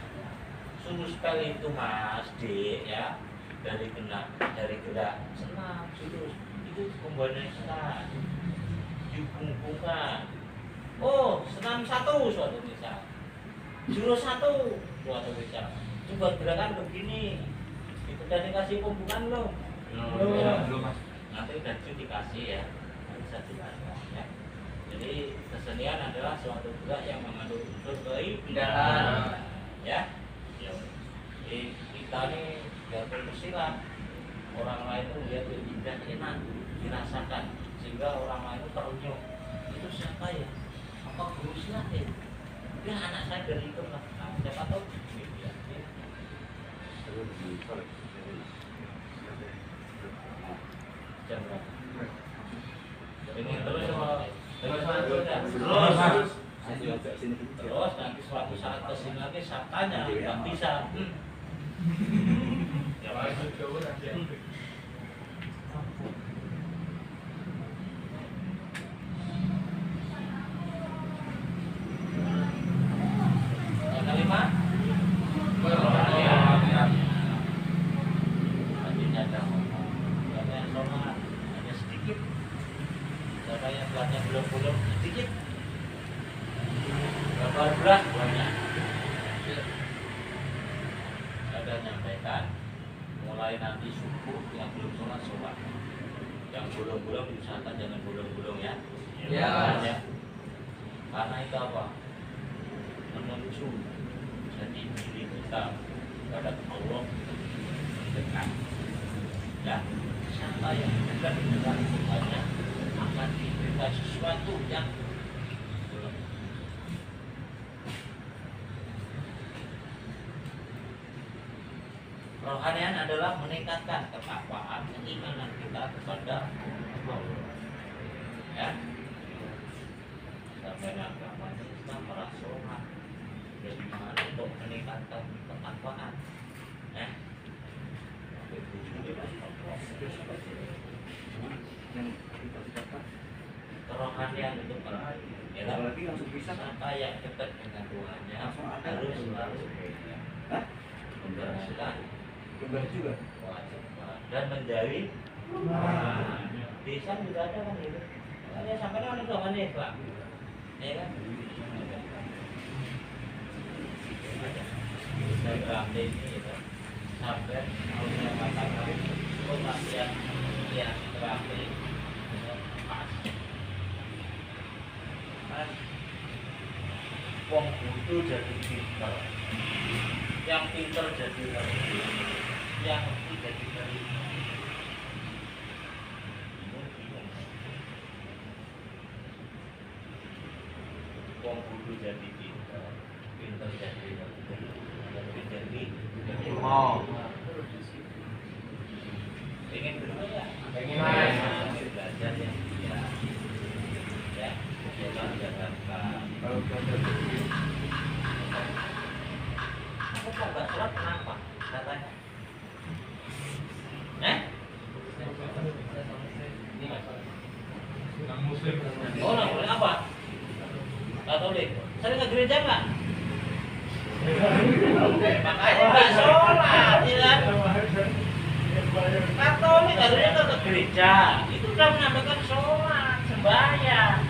Susu spel itu Mas D ya. Dari gerak senam susu itu komponen senam. Bukan. Oh, senam satu suatu bisa. Jurus satu suatu bisa. Coba gerakan begini. Itu udah dikasih pembukaan belum? Belum. Mas. Nanti udah dikasih ya. Bisa dikasih ya. Jadi kesenian adalah suatu gerak yang mengandung unsur keindahan. Ya. Jadi kita nih biarpun bersilat, orang lain tuh lihat indah enak dirasakan. Sehingga orang lain itu terunyuk, itu siapa ya? Apa guru silat ya? Ya anak saya dari itu lah. Nah, siapa tahu? Ya. Jam berapa? Ini terus nanti suatu saat kesini lagi saya tanya, nggak bisa. Ya belum sedikit, gambar beras banyak. Saya sudah nyampaikan, mulai nanti subuh yang belum sholat, yang bolong-bolong diusahakan jangan bolong-bolong ya. Ya. Karena itu apa? Menuju jadi diri kita pada Allah dekat. Ya, siapa yang dekat dengan Tuhannya akan diberikan sesuatu yang rohanian adalah meningkatkan ketakwaan, keimanan kita kepada Allah. Ya, sampai agama kita merasa jadi mana untuk meningkatkan ketakwaan. Ya, kerohanian itu penting. Ya, Apalagi langsung bisa siapa yang dekat dengan Tuhannya harus selalu Kan? Benar juga. Wajib. Dan menjadi desa juga ada kan gitu. Makanya sampai kan itu mana ya Pak? Ya kan? Saya berarti ini gitu. Sampai harusnya katakan oh latihan ya berarti pas. Kan wong butuh jadi pinter, yang pinter jadi ngerti, yang ngerti jadi nerima. Wong butuh jadi pinter, pinter jadi ngerti, ngerti jadi Mau. ingin berubah ya? Pengen. Ingin belajar ya? Ya, coba Jakarta. Kalau belajar Aku kok nggak sholat kenapa? Katanya. Muslim. Oh, orang boleh apa? Katolik. Sering ke gereja nggak? Makanya nggak sholat, ya kan? Katolik harusnya ke gereja. Itu udah menambahkan sholat, sembahyang.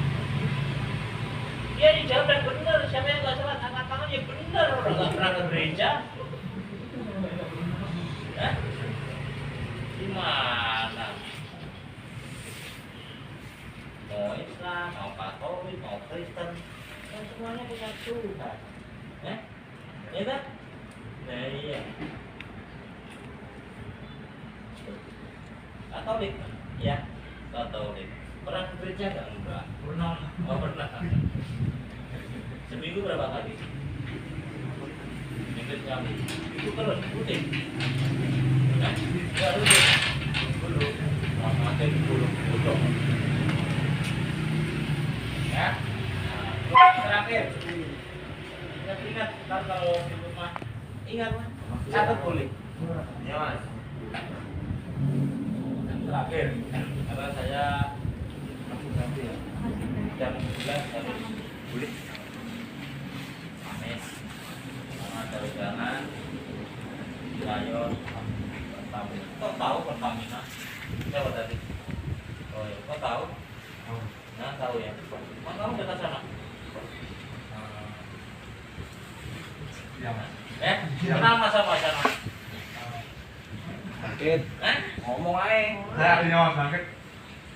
Dia dijawab dan benar. Siapa yang nggak sholat angkat tangan ya benar. Orang nggak pernah ke gereja. Gimana? Mau Islam, mau Katolik, mau Kristen, kan semuanya punya Tuhan. Ya kan? Nah iya. Katolik, ya Katolik. Pernah ke gereja nggak? Enggak. Pernah. Oh pernah. Seminggu berapa kali? Minggu sekali. Itu terus rutin. Enggak rutin. Belum. Makin belum. Ya. Nah, terakhir. Ingat ntar kalau di rumah ingat mas, catat boleh. Ya mas. Dan terakhir, karena saya jam 11 harus boleh. Amin. Sama ada undangan di Rayon Pertamina. Kok tahu Pertamina? Siapa tadi? Oh ya, kok tahu? Nah tahu ya. Kok kamu dekat sana? Kenal sama sana? sakit. Ngomong aja. Saya artinya Mas Bangkit.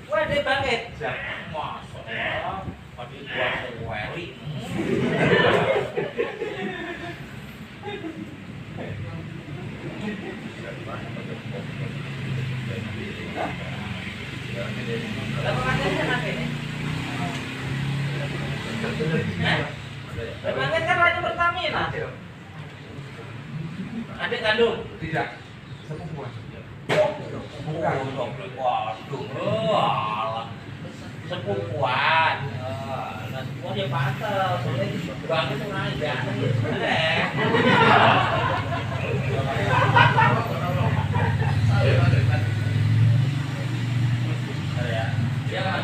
Wah dia bangkit. Siap. Masya Allah. Padi buat seweri. Lama bangkitnya nanti nih. Bangkit kan Rayon Pertamina. Adik kandung. Tidak. Sepupuan. Bukan. Waduh. Alah. Sepupuan. Nah, semua dia pantas. Soalnya bangkit tuh aja. Ya kan?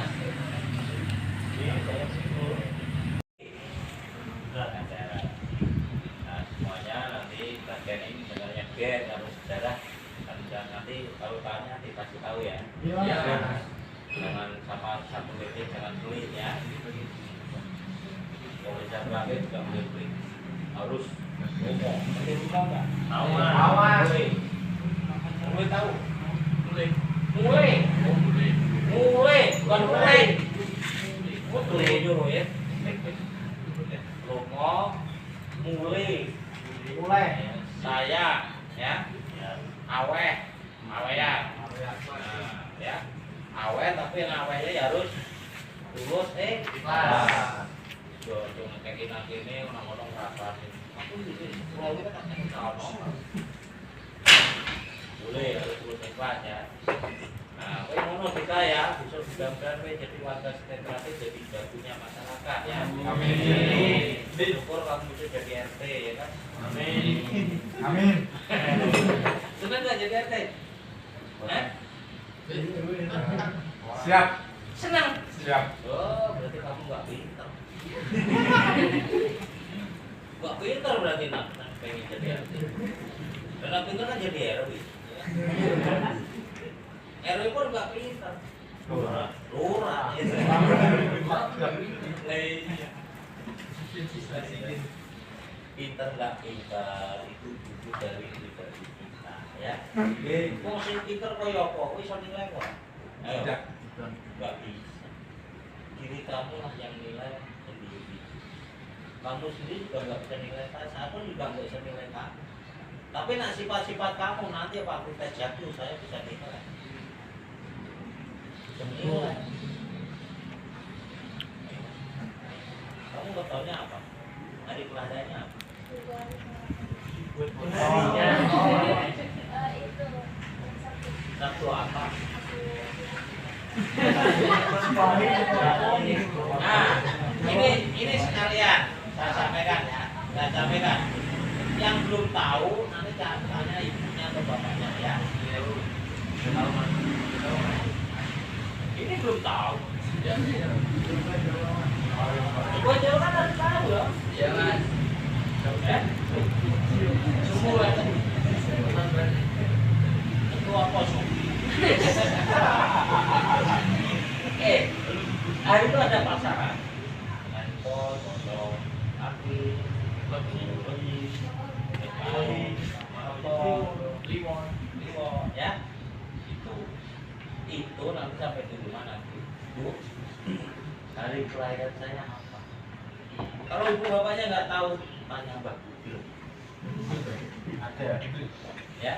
Ini saya simpul. Nah, semuanya nanti bagian ini sebenarnya gen harus sejarah nanti kalau tanya dikasih tahu ya. Iya. Jangan sama satu titik jangan pelit ya. Kalau bisa berakhir juga boleh pelit. Harus ngomong. Nanti ngomong nggak? Awas. Mulai tahu. Mulai. Mulai. Mulai. Bukan mulai. Mulai dulu ya. Ngomong. Mulai. Mulai. Saya ya aweh awean ya aweh tapi yang awehnya ya harus lulus ikhlas yo cuma kayak gini orang-orang ngerasain aku di sini kalau kita kan boleh harus lulus ikhlas ya. Nah, kowe ngono kita ya, bisa mudah-mudahan kowe jadi warga sejahtera jadi bagunya masyarakat ya. Amin. Syukur kamu bisa jadi RT ya kan. Amin. Amin. Senang nggak jadi RT? Siap. Senang. Siap. Oh, berarti kamu nggak pintar. Nggak pintar berarti nak pengen jadi RT. Dan pintar kan jadi RW. RW pun nggak pintar. Lurah. Pintar nggak pintar itu buku dari pribadi kita, ya. Mau sing pintar koyo apa? Iso nilai kok. Ayo. Nggak bisa. Diri kamu lah yang nilai sendiri. Kamu sendiri juga nggak bisa nilai saya pun juga nggak bisa nilai kamu. Tapi nak sifat-sifat kamu nanti apa kita jatuh saya bisa nilai. Bisa nilai. Kamu bertanya apa? Adik keladanya apa? Satu apa? Nah, ini sekalian saya sampaikan ya, saya sampaikan. Yang belum tahu nanti tanya ibunya atau bapaknya ya. Ini belum tahu. Gua jauh kan harus tahu ya. Jangan. Semua. Itu apa sih? Hari itu ada pasaran. Handphone, motor, api, lebih, limon, ya. Itu nanti sampai di rumah nanti. Bu, hari kelahiran saya apa? Kalau ibu bapaknya nggak tahu, tanya Mbak Google. Ada. Ya.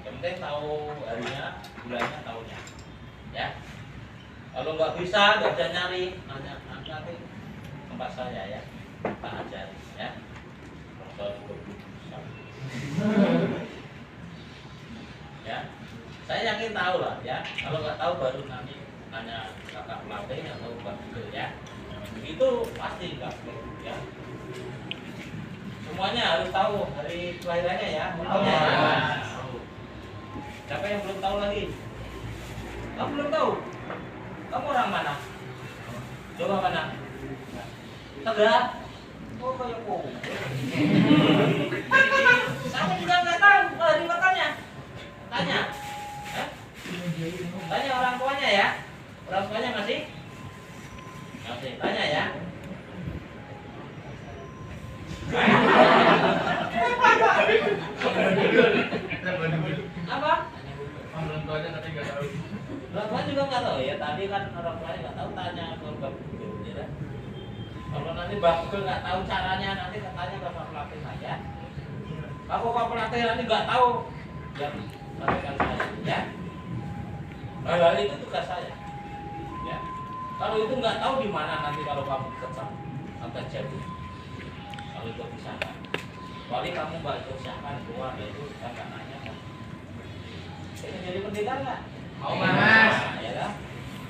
Yang penting tahu harinya, bulannya, tahunnya. Ya. Kalau nggak bisa nyari, nanya nanti tempat saya ya, tak ajari ya. Kalau ya, saya yakin tahu lah ya. Kalau nggak tahu baru nanti nanya kakak pelatih atau Mbak Google ya. Itu pasti nggak ya. Semuanya harus tahu hari kelahirannya ya. Tahunnya ya. Siapa yang belum tahu lagi? Kamu belum tahu? Kamu orang mana? Coba mana? Tegal? Oh, kayak kok. Kamu juga nggak tahu hari makannya? Tanya. Tanya orang tuanya ya. Orang tuanya masih? Masih. Tanya ya. Apa? Orang tuanya katanya nggak tahu. Orang tua juga nggak tahu ya. Tadi kan orang tuanya nggak tahu, tanya ke Mbak Google, ya. Kalau nanti Mbak Google nggak tahu caranya, nanti katanya Bapak pelatih saja. Kalau Bapak pelatih nanti nggak tahu, yang sampaikan saya, ya. Hal itu tugas saya, ya. Kalau itu nggak tahu di mana nanti kalau kamu akan jadi. Kalau itu bisa kan. Kecuali kamu nggak ikut siapa keluar, ya itu kita nggak nanya kan. Ini jadi pendekar nggak? Mau Mas. Ya kan?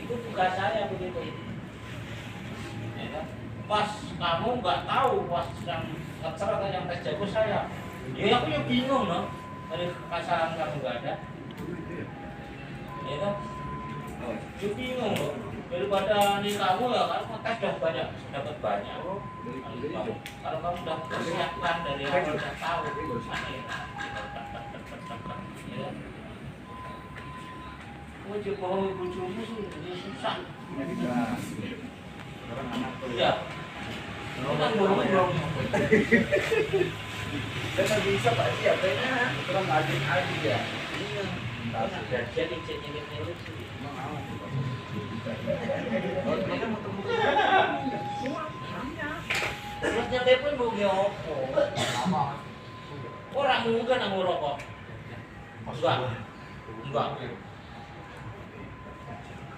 Itu tugas saya begitu. Ya kan? Pas kamu nggak tahu pas yang ngecer atau yang tes jago saya, ya aku yang bingung loh. Dari pasaran kamu nggak ada, ya kan? Jadi bingung loh. Daripada nih kamu ya kan tes sudah banyak, dapat banyak. Kalau kamu sudah persiapkan dari awal sudah tahu, aneh. Ya. Oh, bohong ibu-ibu sih jadi susah. Iya. Kan bohong. Kan bisa Pak siapanya. Kurang adik-adik ya. Iya. Dan jadi nyelip-nyelip sih. Terus nyelip pun mau orang mungkin yang ngerokok. Enggak.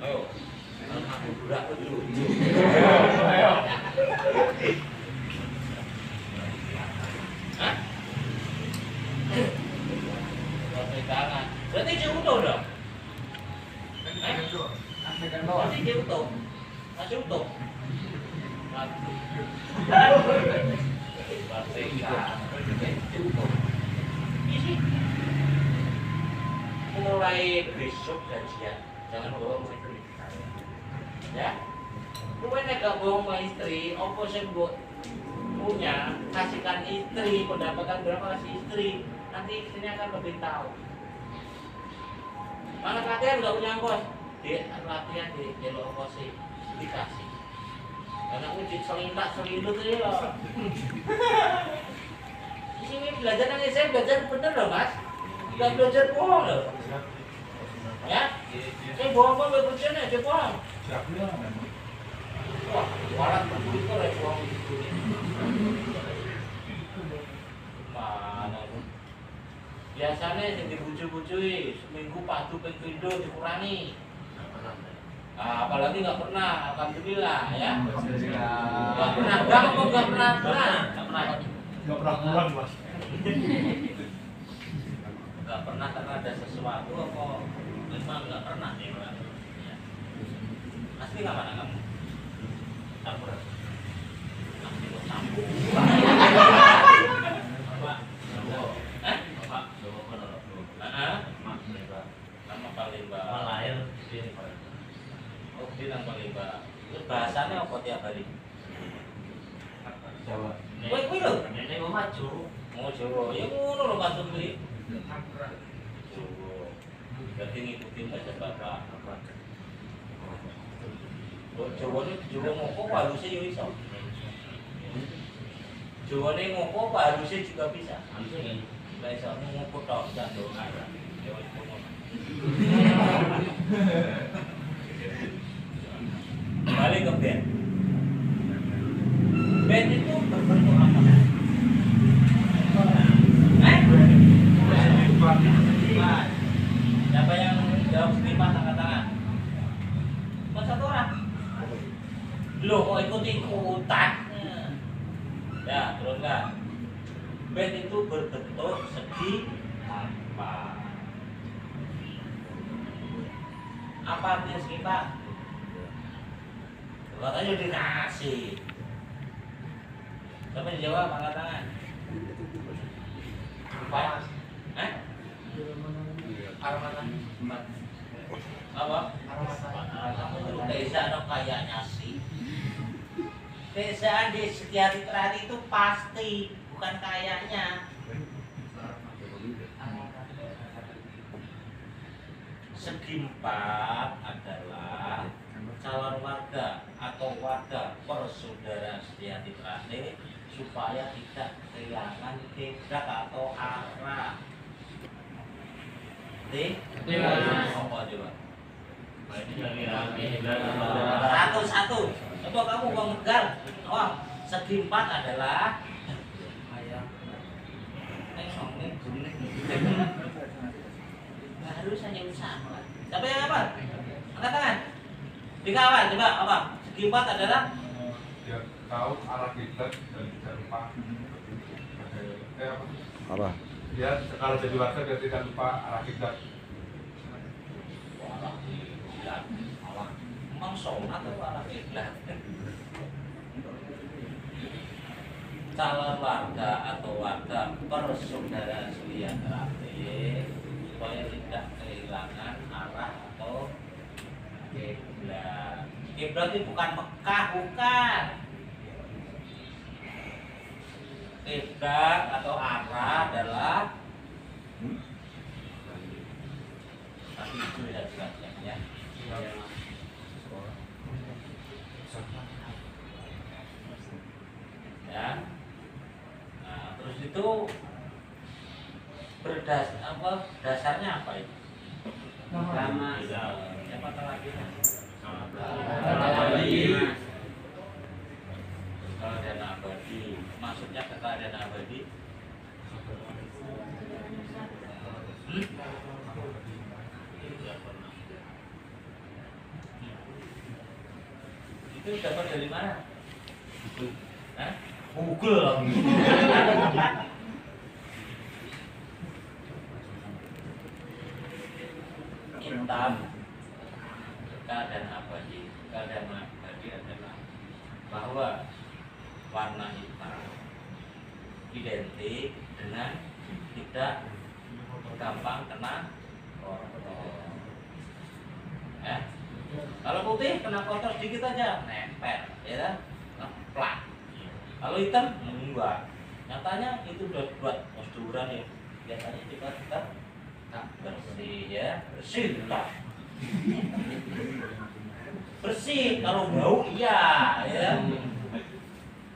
Ayo. Aku berat dulu. Hah? Tangan. Berarti dia utuh dong. Berarti dia utuh. Masih utuh. Mulai besok gajian, jangan bohong sama istri. Ya, lu nek gak bohong sama istri, opo sing mbok punya kasihkan istri, pendapatan berapa kasih istri, nanti istrinya akan lebih tahu. Mana latihan nggak punya ongkos, dia latihan di jalur ongkos sih dikasih. Karena aku selintak selindut ya. Di sini belajar nanti saya belajar bener loh mas, nggak belajar bohong loh. Ya, saya bohong nggak belajarnya, saya bohong. Wah, walat begitu ya bohong itu. Mana tuh? Biasanya yang dibucu-bucui seminggu padu pengkindo dikurangi. Nah, apalagi nggak pernah, alhamdulillah ya. Nggak pernah, nggak pernah pulang mas. Nggak pernah karena ada sesuatu kok memang nggak pernah nih mas. Ya. Asli nggak mana kamu? Campur. Asli kok campur. Nama Palimba. Lahir di sini. Oh, di Nang Palimba. Terus bahasanya apa tiap hari? Jawa. Kowe lho, nek mau maju. Mau Jawa. Ya ngono lho Pak Sumri. Jawa. Berarti ngikutin aja Bapak. Oh, Jawa ngopo harusnya yo iso. Jawane ngopo harusnya juga bisa. Lah iso ngopo tok sak doa. Ya wis ngono. Balik ke band. Band itu berbentuk apa? Siapa yang jawab seniman angkat tangan? Cuma satu orang. Loh kok ikut-ikutan? Ya, turunkan. Band itu berbentuk segi apa? Apa artinya segi Pak? Katanya dikasih. Siapa yang jawab angkat tangan? Pak? Armata? Apa? Armata. Desa no kayaknya sih. Desaan di Setiati Trani itu pasti, bukan kayaknya. Segi empat adalah calon warga atau warga persaudaraan Setiati Trani supaya tidak kehilangan kiblat atau arah. Apa coba? Satu-satu. Coba kamu Bang Megal. Oh, segi empat adalah harus hanya sama. Siapa yang apa? Angkat tangan. Dikawan coba apa? Segi empat adalah dia tahu arah kiblat dan tidak lupa Apa? dia kalau jadi warga dia tidak lupa arah kiblat. arah kiblat. Emang sholat atau arah kiblat? Calon warga atau warga persaudaraan Setiati supaya tidak kehilangan arah atau kiblat. Kiblat itu bukan Mekah, bukan. Kiblat atau arah adalah tapi itu ya jelasnya ya. Ya. Nah, terus itu dasarnya apa itu? Nama. Siapa tahu lagi? Kekayaan abadi. Maksudnya kekayaan abadi. Itu dapat dari mana? Hah? Google. Hitam. Keadaan abadi. Keadaan abadi adalah bahwa warna hitam identik dengan tidak gampang kena kotor. Ya. Kalau putih kena kotor sedikit aja nempel, ya kan? Ngeplak. Kalau hitam enggak. Nyatanya itu udah buat posturan ya biasanya juga tetap bersih ya, bersih lah. Bersih, kalau bau iya ya.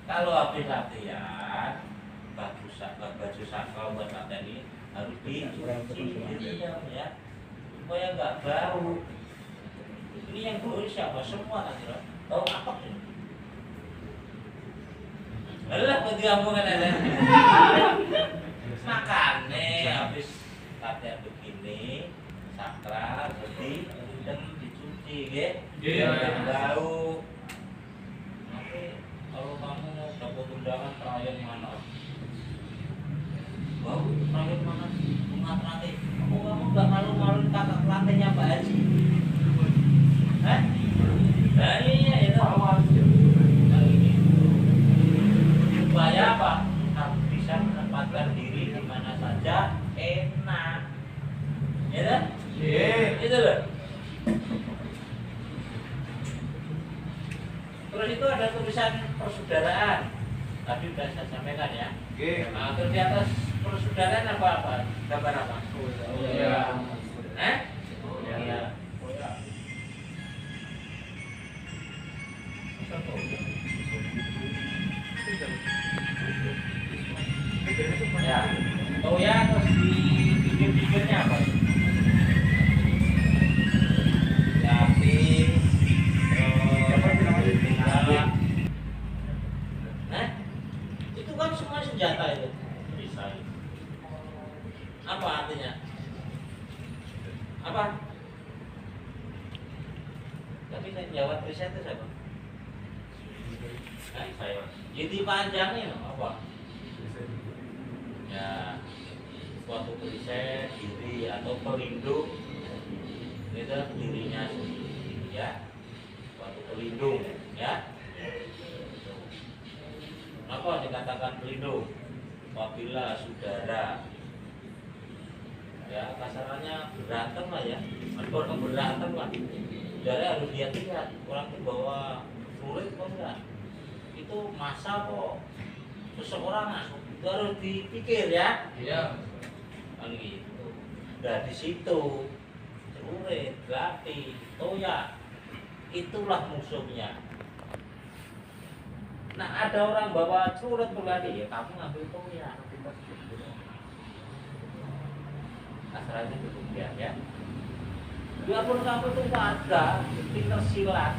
Kalau habis latihan baju sakral buat latihan ini harus dicuci gitu ya, supaya nggak bau. Ini yang bau siapa semua nanti loh. Bau apa ini? Alah, kau kamu kan ada. Makanya habis latihan begini sakral jadi dan dicuci, jangan bau. Nanti kalau kamu dapat undangan perayaan mana? Bau perayaan mana? Bunga nanti. Kamu nggak malu-maluin kakak pelantainya Pak Haji? Hah? Nah iya itu. Supaya apa? Harus bisa menempatkan diri di mana saja enak. Ya kan? Itu loh. Terus itu ada tulisan persaudaraan. Tadi sudah saya sampaikan ya. Nah, terus di atas persaudaraan apa? Gambar apa? Iya. Iya. Ya. Oh ya, terus di pinggir-pinggirnya apa? Yapi. Itu kan semua senjata itu. Perisai. Apa artinya? Apa? Tapi saya jawab perisai itu siapa? Nah, saya. Jadi panjangnya apa? Ya, suatu perisai diri atau pelindung itu dirinya sendiri ya, suatu pelindung ya. Apa dikatakan pelindung? Apabila saudara ya kasarannya berantem lah ya, orang berantem lah, saudara harus lihat orang itu bawa sulit kok enggak, itu masa kok seseorang itu harus dipikir ya. Iya. Kan gitu. Nah di situ celurit, gati, toya, itulah musuhnya. Nah ada orang bawa celurit berlari, ya kamu ngambil toya. Asalnya itu demikian ya. Biarpun kamu itu warga, pinter silat,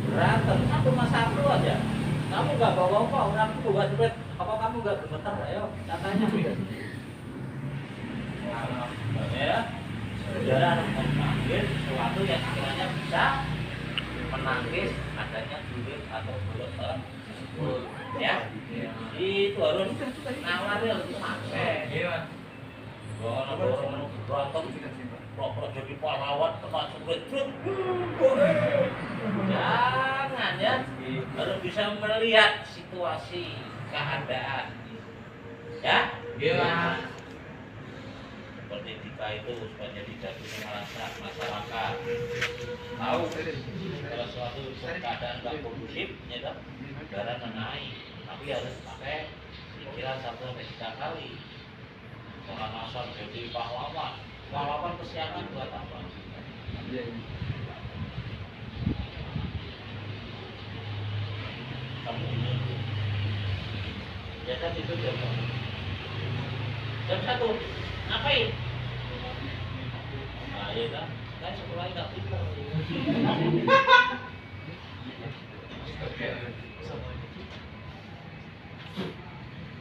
berantem satu aja. Kamu nggak bawa apa, orang itu bawa celurit, apa kamu nggak gemeter? Ayo, katanya gitu. Ya, saudara harus memanggil sesuatu yang sekiranya bisa menangkis adanya duit atau bolot tersebut. Ya, itu harus nawari harus sampai. Iya. Orang berantem, proper jadi pahlawan kena sulit. Jangan ya, harus bisa melihat situasi keadaan. Ya, Iya. seperti Dika itu supaya jadi jadinya masyarakat tahu kalau suatu keadaan nggak kondusif ya kan saudara menaik, tapi harus pakai pikiran 1-3 kali. Jangan asal jadi pahlawan kesiangan buat apa? Kamu ini biasa itu jam 1 ngapain? Nah ya kan, kan sekolahnya nggak pintar.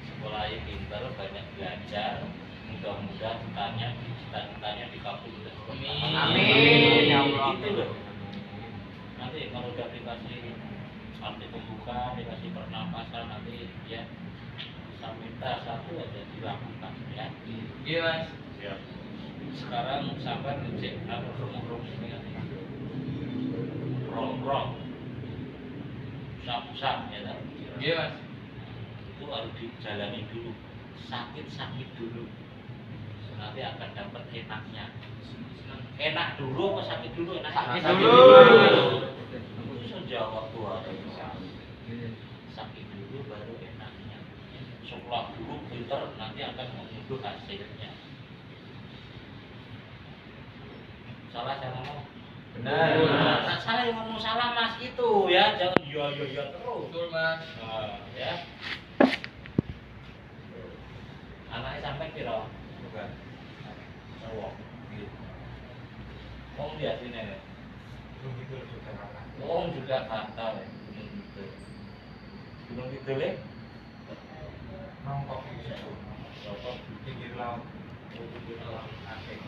Sekolahnya pintar, banyak belajar, mudah-mudahan cita-citanya dikabulkan. Amin. Ya Allah. Itu loh. Nanti kalau udah dikasih arti pembuka, dikasih pernapasan, nanti ya bisa minta satu aja dilakukan ya. Iya mas. Ya. Sekarang sampai ngecek apa rumah ini kan. Rong sap ya kan. Iya mas. Itu harus dijalani dulu, sakit dulu, nanti akan dapat enaknya. Enak dulu apa sakit dulu? Sakit dulu. Itu sejauh waktu ada sakit dulu baru enaknya. sekolah guru pinter nanti akan mengunduh hasilnya. Salah saya ngomong. Benar. Nah, salah yang ngomong salah mas itu ya, jangan ya terus. Betul mas. Ya. Anaknya sampai kira. Bukan. Cowok. Om dia sini nih. Belum itu sudah kalah. Om juga kata Gunung Kidul. Gunung Kidul ya? Nongkok di situ. Cowok. Pinggir laut. Pinggir laut. Asik.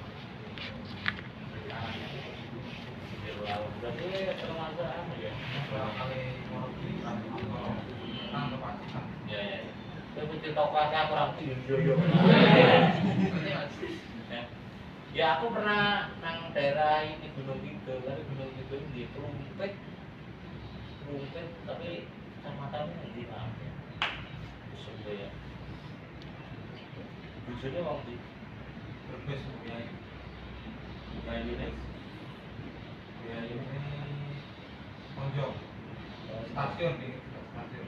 Pinggir laut. Berarti termasuk apa ya? Berapa kali mau beli tempat kita. Ya. Saya mungkin tahu kakak kurang yo. Ya aku pernah nang daerah ini Gunung Kidul, tapi Gunung Kidul di Perumpet, tapi kecamatannya di mana? Sumber ya. Bujurnya mau di Berbes biaya. Kayak ini. Biaya ini Ponjong. Stasiun di stasiun.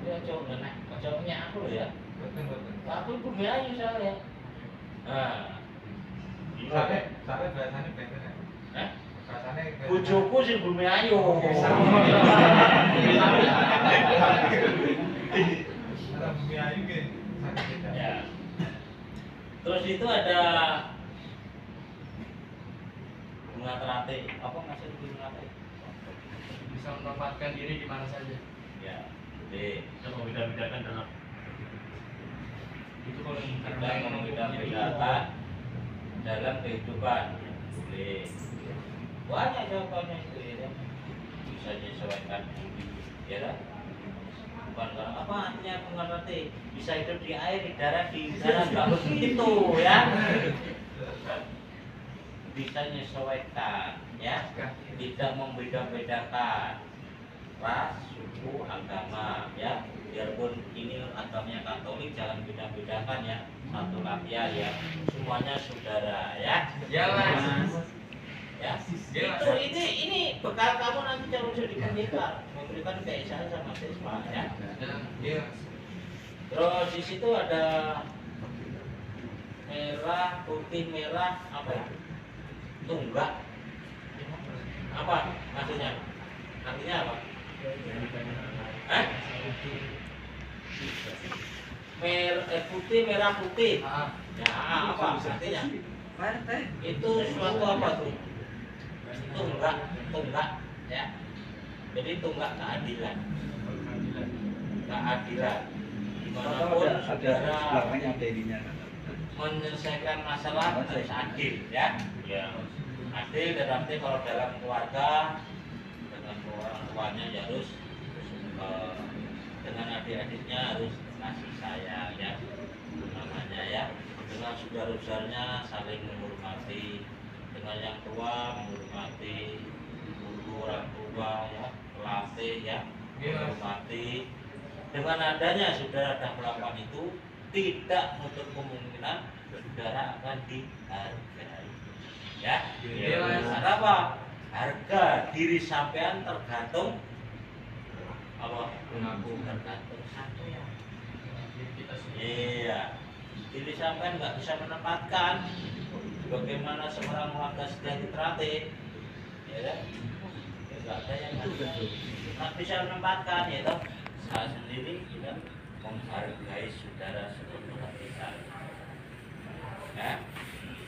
Ya coba nek, cowoknya aku loh ya. Betul. Aku bumi ayu soalnya. Nah, Sampai bahasanya beda ya. eh? Bahasanya beda. Bojoku sing bumi ayu. Ada bumi ayu gitu. Sangat beda. Ya. Terus itu ada bunga teratai. Apa maksud bunga teratai? Bisa menempatkan diri di mana saja. Ya, jadi Kita membeda-bedakan dalam itu kalau kita membeda-bedakan dalam kehidupan boleh. Banyak contohnya itu ya. Bisa menyesuaikan diri, ya kan? Bukan karena apa artinya bunga teratai? Bisa hidup di air, di darat, nggak begitu ya. Bisa menyesuaikan, ya. Tidak membeda-bedakan ras, suku, agama, ya. Biarpun ini agamanya Katolik, jangan beda-bedakan ya. Satu latihan ya. Semuanya saudara, ya. Ya mas. Ya. Ya. Itu ini bekal kamu nanti kalau jadi pendekar, memberikan keesaan sama siswa, ya. Iya. Terus di situ ada merah, putih, merah, apa ya? Tunggak. Apa maksudnya? Artinya apa? Hah? Putih, merah, putih. Ya, apa artinya? Itu suatu apa tuh? Tunggak, ya. Jadi tunggak keadilan. Keadilan. Dimanapun saudara belakangnya ada ininya. menyelesaikan masalah harus adil, ya. Ya. Adil berarti kalau dalam keluarga dengan orang tuanya ya harus dengan adik-adiknya harus kasih sayang, ya. Namanya ya. Dengan saudara-saudaranya saling menghormati, dengan yang tua menghormati guru, orang tua, ya, pelatih, ya, menghormati. Dengan adanya saudara sudah melakukan itu, tidak menutup kemungkinan saudara akan dihargai, ya. Karena apa? Harga diri sampean tergantung apa? Tergantung satu ya. Iya. Diri sampean nggak bisa menempatkan bagaimana seorang warga sejahtera, ya kan? Nggak ada yang nggak bisa menempatkan, ya toh. Saya sendiri tidak menghargai saudara seperti hati saya. Ya.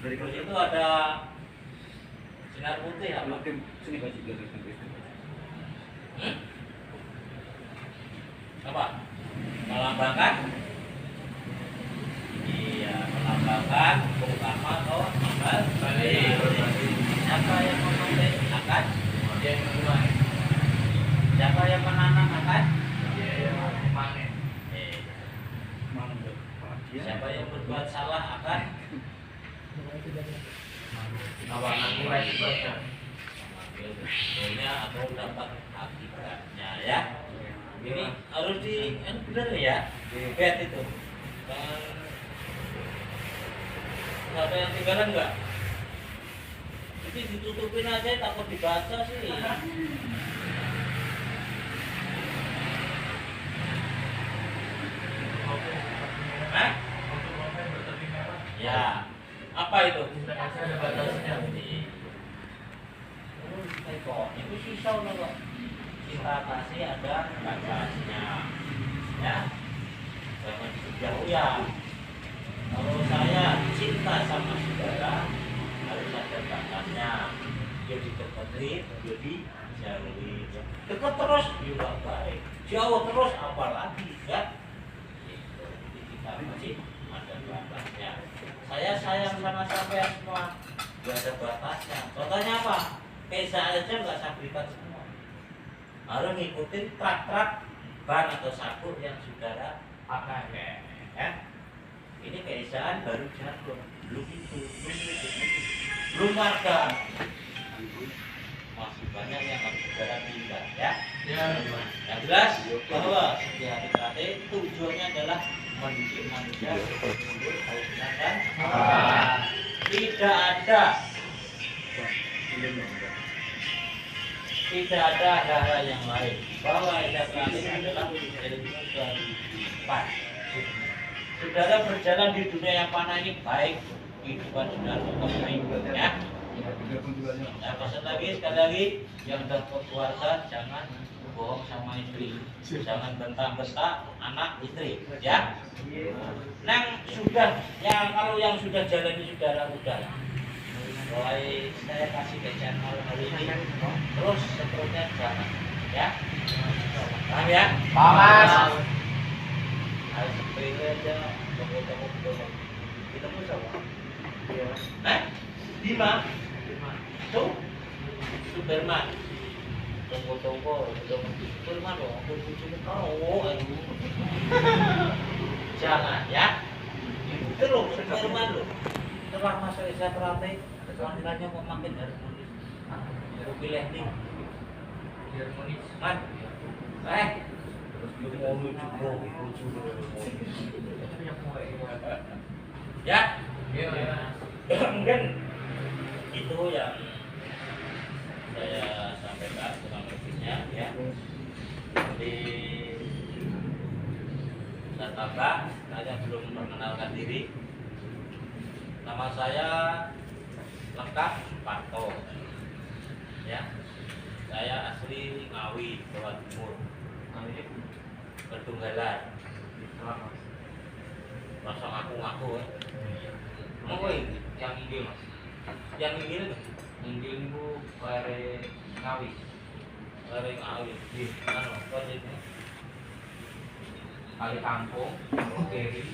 Berikut itu ada sinar putih apa? Sini baju belakang. Apa? Melambangkan? Iya, melambangkan utama atau tanggal balik. Siapa yang memakai akan? Yang memulai. Siapa yang menanam akan? Yang panen. Siapa yang berbuat salah akan? Awalan mulai sebabnya. Mengambil atau dapat akibatnya, ya. Ini harus di benar ya, lihat itu. Nggak ada yang tinggalan nggak? Jadi ditutupin aja, takut dibaca sih. Ya, apa itu? Saya ada batasnya. Kok itu sisa loh. Kita kasih ada batasnya. Ya, jangan jauh ya. Kalau saya cinta sama saudara harus ada batasnya. Jadi deketin, jadi jauhi. Dekat terus juga baik. Jauh terus apalagi kan? Itu kita masih ada batasnya. Saya sayang sama sampean semua, gak ada batasnya. Contohnya apa? Pesa aja nggak saya berikan semua. Harus ngikutin trak-trak ban atau sabuk yang saudara pakai. Ya. Ini keesaan baru jatuh, belum itu, belum warga. Masih banyak yang harus saudara tinggal, ya. Ya. Yang jelas bahwa setiap PKT tujuannya adalah mendidik manusia untuk kehidupan dan tidak ada hal-hal yang lain. Bahwa PKT adalah ilmu kehidupan. Saudara berjalan di dunia yang panah ini baik, kehidupan saudara tetap baik, ya. Nah, pesan lagi sekali lagi yang udah keluarga jangan bohong sama istri, jangan bentak-bentak anak istri, ya. Nang sudah, yang kalau yang sudah jalani saudara udah. Mulai saya kasih ke channel hari ini, terus seterusnya jangan, ya. Paham ya? Paham, Mas. Harus sepele aja, toko-toko kita mau sama. Bima, tuh, Superman. Tunggu-tunggu, Superman loh, aku butuh kau, jangan ya. Itu loh, Superman loh. Setelah masuk Islam teratai, wanitanya mau makin harmonis. Aku pilih nih. Harmonis. Man, mau lucu ya. Iya. Mungkin itu yang saya sampaikan kurang lebihnya, ya. Jadi saya tambah, saya belum mengenalkan diri. Nama saya lengkap Suparto, ya. Saya asli Ngawi, Jawa Timur. Kedunggalan. Masa ngaku-ngaku ya. Mau ini yang inggil Mas. Yang inggil itu? Inggil itu kare Ngawi. Kare Ngawi. Di mana? Kok ini? Kali kampung, Keri.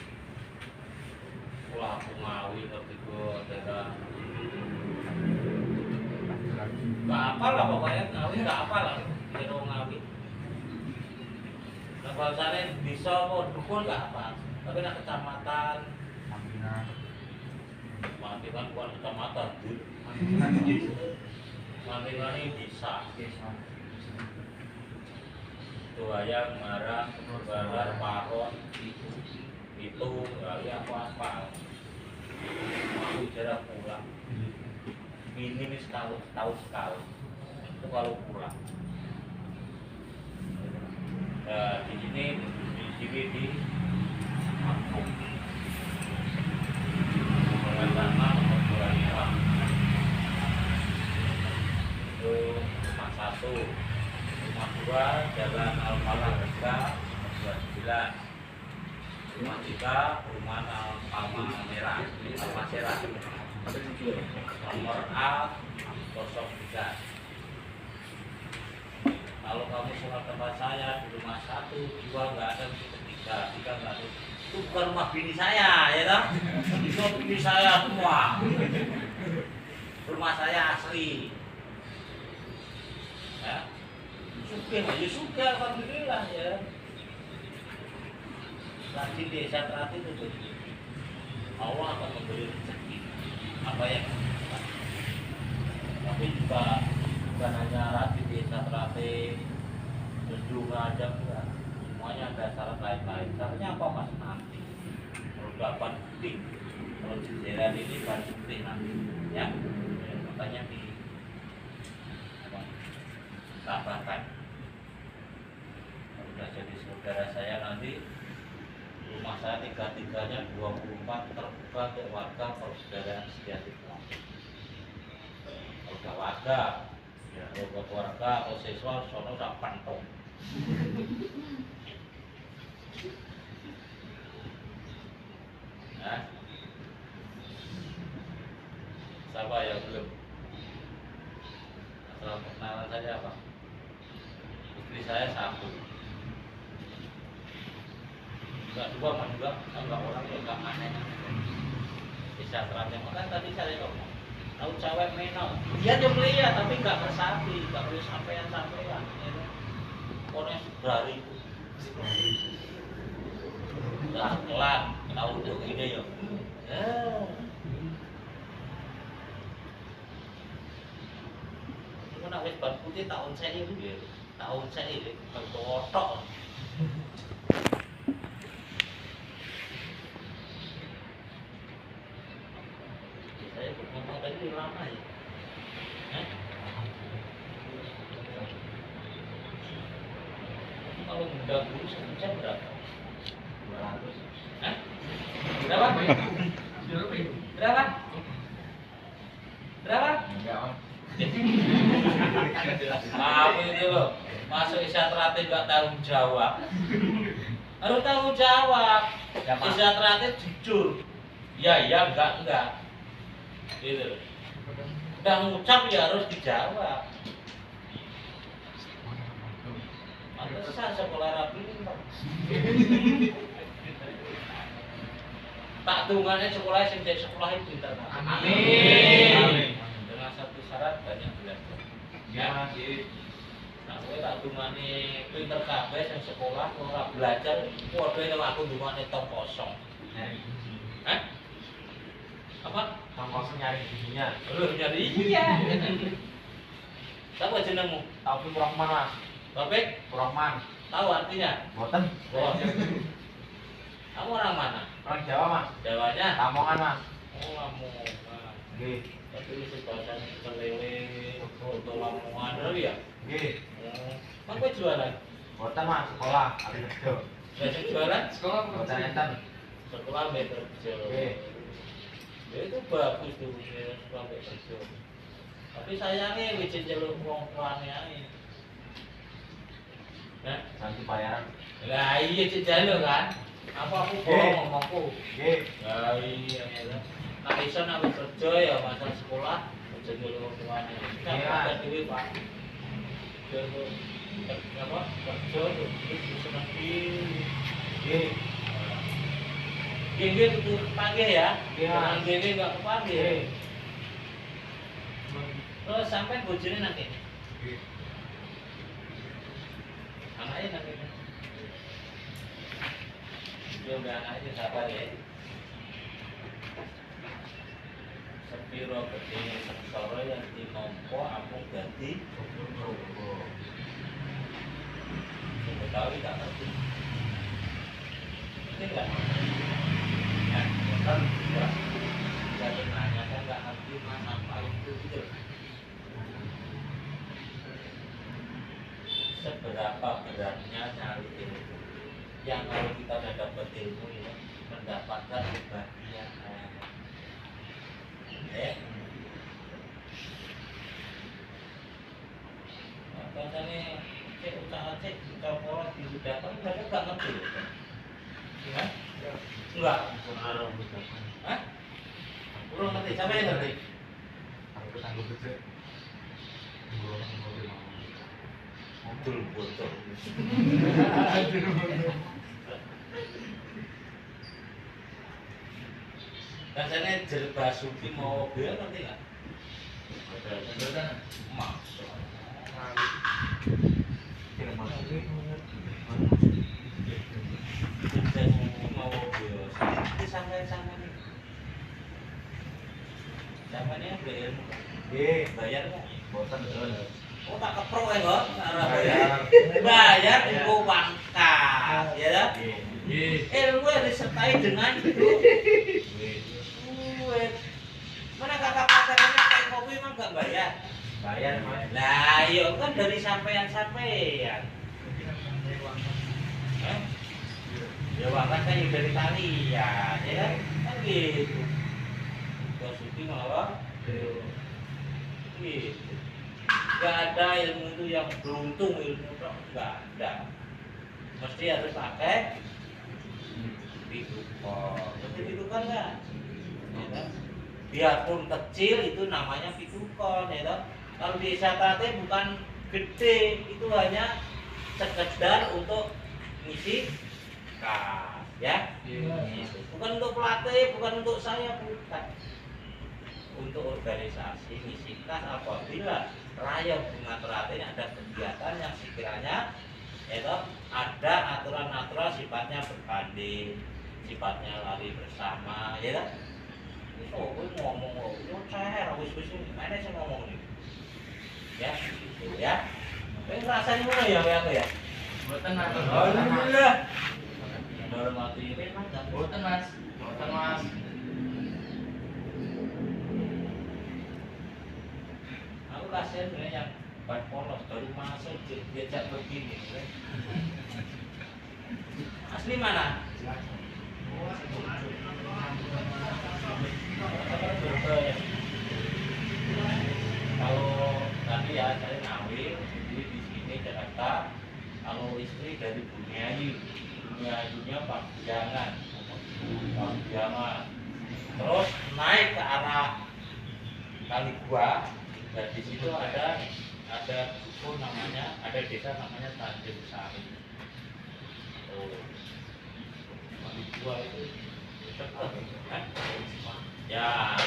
Pulau aku Ngawi tapi gua daerah. Gak apa lah pokoknya Ngawi gak apa lah. Kira Ngawi. Nah, kalau saya bisa mau dukun gak apa, tapi nak kecamatan Mantingan bukan kecamatan, Mantingan ini desa. Tuayang, Marang, Balar, Paron, itu ya apa-apa. Aku jarang pulang. Minim setahun sekali. Itu kalau pulang. Di sini di Kampung Pertama nomor 25 itu rumah 1, rumah 2 Jalan Al-Falah Rega nomor 29, rumah 3 Perumahan Al-Palma Merah Almasera nomor A03. Kalau kamu sholat tempat saya di rumah 1, 2 nggak ada, 3 nggak ada. Itu bukan rumah bini saya, ya toh? Itu bini saya semua. Rumah saya asli. Ya, suka aja suka, alhamdulillah ya. Nanti desa Terati itu begini. Allah akan memberi rezeki apa yang kita minta. Tapi juga bukan hanya Rati desa Terati, Sejunga aja enggak. Semuanya ada syarat lain-lain. Syaratnya apa Mas? Nanti kalau dapat bukti, kalau di daerah ini baru bukti nanti, ya. Makanya di tambahkan. Kalau sudah jadi saudara saya nanti rumah masa tiga-tiganya 24 terbuka untuk warga persaudaraan sejati. Warga, warga, siswa, sono sak pantong. Nah, siapa yang belum? Asal perkenalan saja Pak. Istri saya satu. Enggak dua, kan enggak orang yang enggak aneh. Bisa terang makan tadi saya ngomong. Tahu cewek menol, dia nyembeli ya tapi nggak bersapi, nggak boleh sampean ya. Orang berari itu, nggak kelan, tahu tuh ini ya. Cuma nak wes ban putih tahun saya itu ya, tahun saya itu terkotok. Saya ngomong tadi lama ya. Kalau muda dulu saya berapa? 200. Hah? Berapa? Berapa? Berapa? Enggak, Mas. Apa itu loh? Masuk Isya Terakhir nggak tanggung jawab. Harus tanggung jawab. Isya Terakhir jujur. Ya, enggak. Gitu. Udah ngucap ya harus dijawab. Pantesan sekolah rapi pinter. Tak tunggannya sekolah sing cek sekolah itu pinter. Amin. Dengan satu syarat banyak belajar. Ya, nah, kowe tak tungane pinter kabeh sing sekolah ora belajar, padha karo aku tungane tong kosong. Hah? Apa? Tong kosong nyari giginya. Lu nyari iya. Siapa jenengmu? Taufik Rahman, Mas. Topik? Rahman. Tahu artinya? Boten. Oh. Kamu orang mana? Orang Jawa, Mas. Jawanya? Lamongan, Mas. Oh, Lamongan. Nggih. Tapi itu bahasa kelele atau Lamongan ya? Nggih. Oh. Kan kowe jualan? Boten, Mas. Sekolah ali kerja. Biasa jualan? Sekolah Boten enten. Sekolah meter kerja. Nggih. Ya itu bagus tuh, ya, sekolah meter kerja. Tapi sayangnya wis jalur wong tuane ae. Nah, Nanti bayaran. lah iya jalur kan? Apa aku bohong ngomongku? Nggih. Ya iya ya. Nah iso nak wis kerja ya masa sekolah aja dulu tuane. Kita Iya. pakai duit Pak. Dulu apa? Kerja tuh bisa nanti. Nggih. Gengge itu kepake ya. Iya. Jangan gengge enggak kepake. Nggih. Terus sampai bojone nanti. Nggih. Anaknya nanti. Dia udah anaknya sabar ya. Sepiro gedene sengsara yang dinompo amung dadi robo. Betawi tak ngerti. Ngerti nggak? Ya, kan enggak. Jadi nanya kan nggak ngerti mana paling itu gitu. Seberapa beratnya nyari ilmu? Yang kalau kita udah dapat ilmu ya, mendapatkan kebahagiaan. Katanya cek usaha cek pola diudahkan mereka nggak ngerti. Hah? Enggak. Hah? Belum ngerti. Siapa yang ngerti? Aku kecil. Betul betul. Katanya Jerbasuki mau mobil ngerti nggak? Maksud. Kira masuk. Mau mobil. Ini sampai nih. Sampai nih ilmu. Nggih. Bayar nggak? Boten. Oh tak kepro ya kok? Bayar itu pangkas, ya dah. Ilmu yang disertai dengan itu. Mana kakak pacarannya kayak kopi emang gak bayar? Bayar, Mas. Lah, iya kan dari sampean. Ya waras kan ya dari kalian, ya kan? Kan gitu. Gak suci malah gitu. Gak ada ilmu itu yang beruntung ilmu itu gak ada. Mesti harus pakai pitukon. Jadi pitukon kan? Ya kan? Biarpun kecil itu namanya pitukon, ya kan? Kalau di SKT bukan gede, itu hanya sekedar untuk ngisi kas, ya. Gitu. Bukan untuk pelatih, bukan untuk saya, bukan. Untuk organisasi ngisi kas apabila raya bunga terakhir ada kegiatan yang sekiranya itu ada aturan-aturan sifatnya berbanding, sifatnya lari bersama, ya kan? Itu gue ngomong, saya harus gimana sih ngomong nih? Ya, gitu ya. Tapi rasanya mana ya, ya? Buatan mas. Alhamdulillah. Dalam hati ini kan Buatan mas. Buatan mas. aku kasihan sebenarnya yang ban polos baru masuk diajak begini. Asli mana? Kalau tadi ya saya ngawin jadi di sini Jakarta. Kalau istri dari Bumiayu, Bumiayunya Pabiangan, Pabiangan. Terus naik ke arah Kali Gua, dan di situ ada dusun namanya, ada desa namanya Tanjung Sari. Oh, Kali Gua itu dekat, kan? Ya.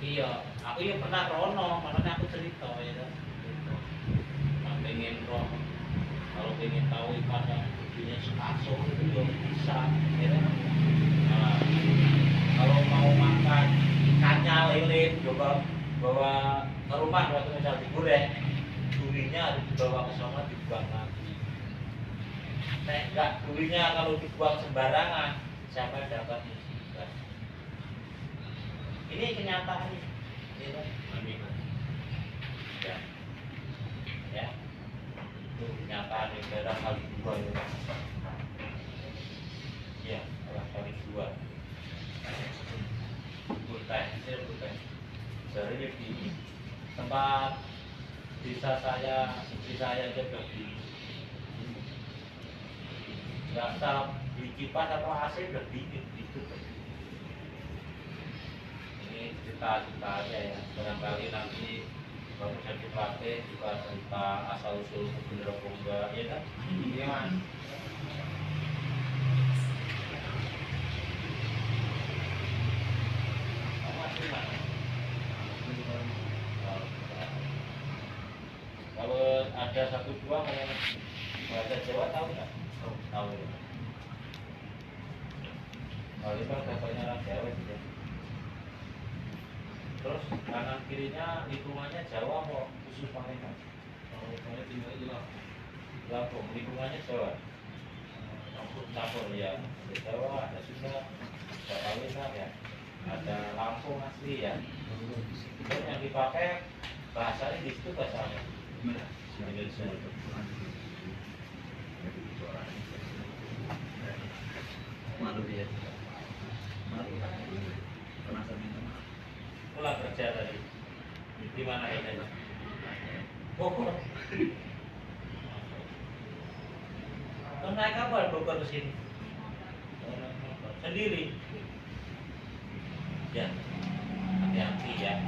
Iya, aku ya pernah rono, makanya aku cerita ya kan. Nah, pengen roh, kalau pengen tahu ikan yang punya sekasong itu ya bisa, ya kan. Nah, kalau mau makan ikannya lele, coba bawa ke rumah waktu misal digoreng, durinya harus dibawa ke sana dibuang lagi. Nah, enggak, durinya kalau dibuang sembarangan, siapa yang dapat musibah? Ini kenyataan, ya, ya, ya, itu kenyataan di daerah Kali Dua ya, ya, daerah Kali Dua, Butai, dari di tempat desa saya, istri saya juga di, nggak usah beli kipas atau AC udah dingin gitu. Cerita aja ya, barangkali nanti kalau jadi pelatih juga cerita asal usul bener apa enggak, ya kan? Iya mas. Kalau ada satu dua yang bahasa Jawa tahu nggak? Tahu. Kalau itu bapaknya orang Jawa juga. Terus kanan kirinya lingkungannya Jawa kok khusus Palembang? Kalau saya tinggal di Lampung, lingkungannya Jawa. Campur ya, ada Jawa, ada Sunda, ada Palembang ya, ada Lampung asli ya. Terus yang dipakai bahasanya di situ bahasa apa? Indonesia. Malu dia. Malu. Pernah saya minta maaf. Pulang kerja tadi. Di mana kerjanya? Bogor. Terus naik kapal Bogor ke sini? Sendiri. Ya, hati-hati ya.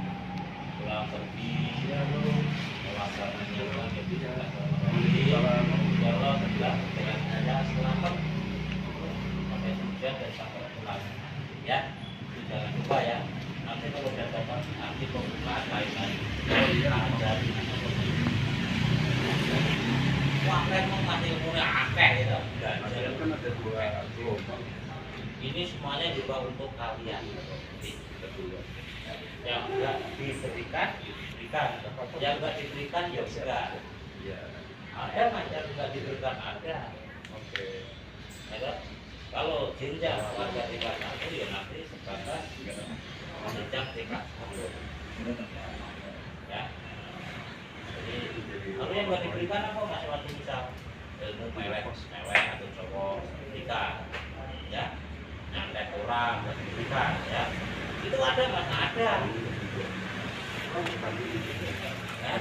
Pulang pergi ya lu. Pelaksanaannya pulang ya tidak. Kalau bilang dengan saya selamat. Sampai tujuan dan sampai pulang. Ya, itu jangan lupa ya. Nanti kalau udah dapat nanti pembukaan lain-lain. Ada wah, mau ngasih ilmunya akeh gitu. Kan ada dua gelombang. Ini semuanya juga untuk kalian. Kedua. Yang enggak diberikan, diberikan. Yang enggak diberikan, ya enggak. Iya. Ada macam enggak diberikan, ada. Oke. Ya, kalau jenjang warga tingkat 1 ya nanti sebatas jenjang tingkat 1. Ya. Jadi, kalau yang nggak diberikan apa masih waktu misal ilmu mewek atau cowok pendidikan, ya, nyontek orang pendidikan, ya, itu ada mas ada, ya,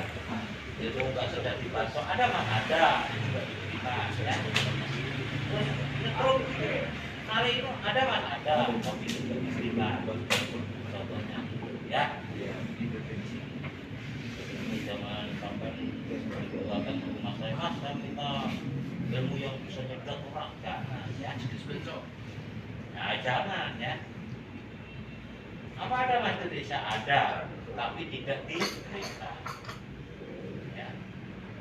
itu nggak sudah dibahas ada mas ada, itu pendidikan, ya, terus nyetrum, hari itu ada mas ada, kopi itu pendidikan, contohnya, ya. Ini jangan sampai akan ke rumah saya mas, saya minta ilmu yang bisa nyedot orang, jangan ya, nah, jangan ya. Apa ada mas di desa ada, tapi tidak diberikan, ya,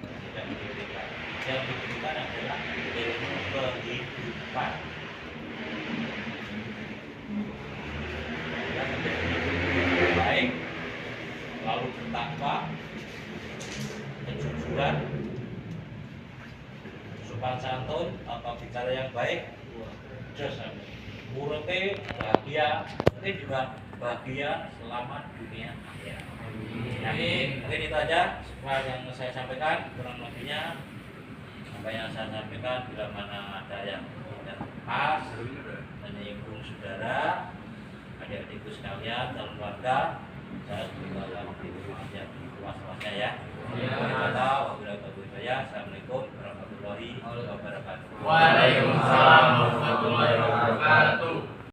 tidak diberikan. Yang diberikan adalah ilmu kehidupan. Yang menjadi baik, lalu bertakwa, kejujuran, sopan santun, atau bicara yang baik, terus urute bahagia, mungkin juga bahagia selama dunia akhirat. Ya, mungkin itu aja yang saya sampaikan, kurang lebihnya apa yang saya sampaikan bila mana ada yang tidak pas, menyinggung saudara, adik-adikku sekalian, dalam keluarga, saya juga akan yang luas-luasnya ya. Assalamualaikum warahmatullahi wabarakatuh. Waalaikumsalam warahmatullahi wabarakatuh.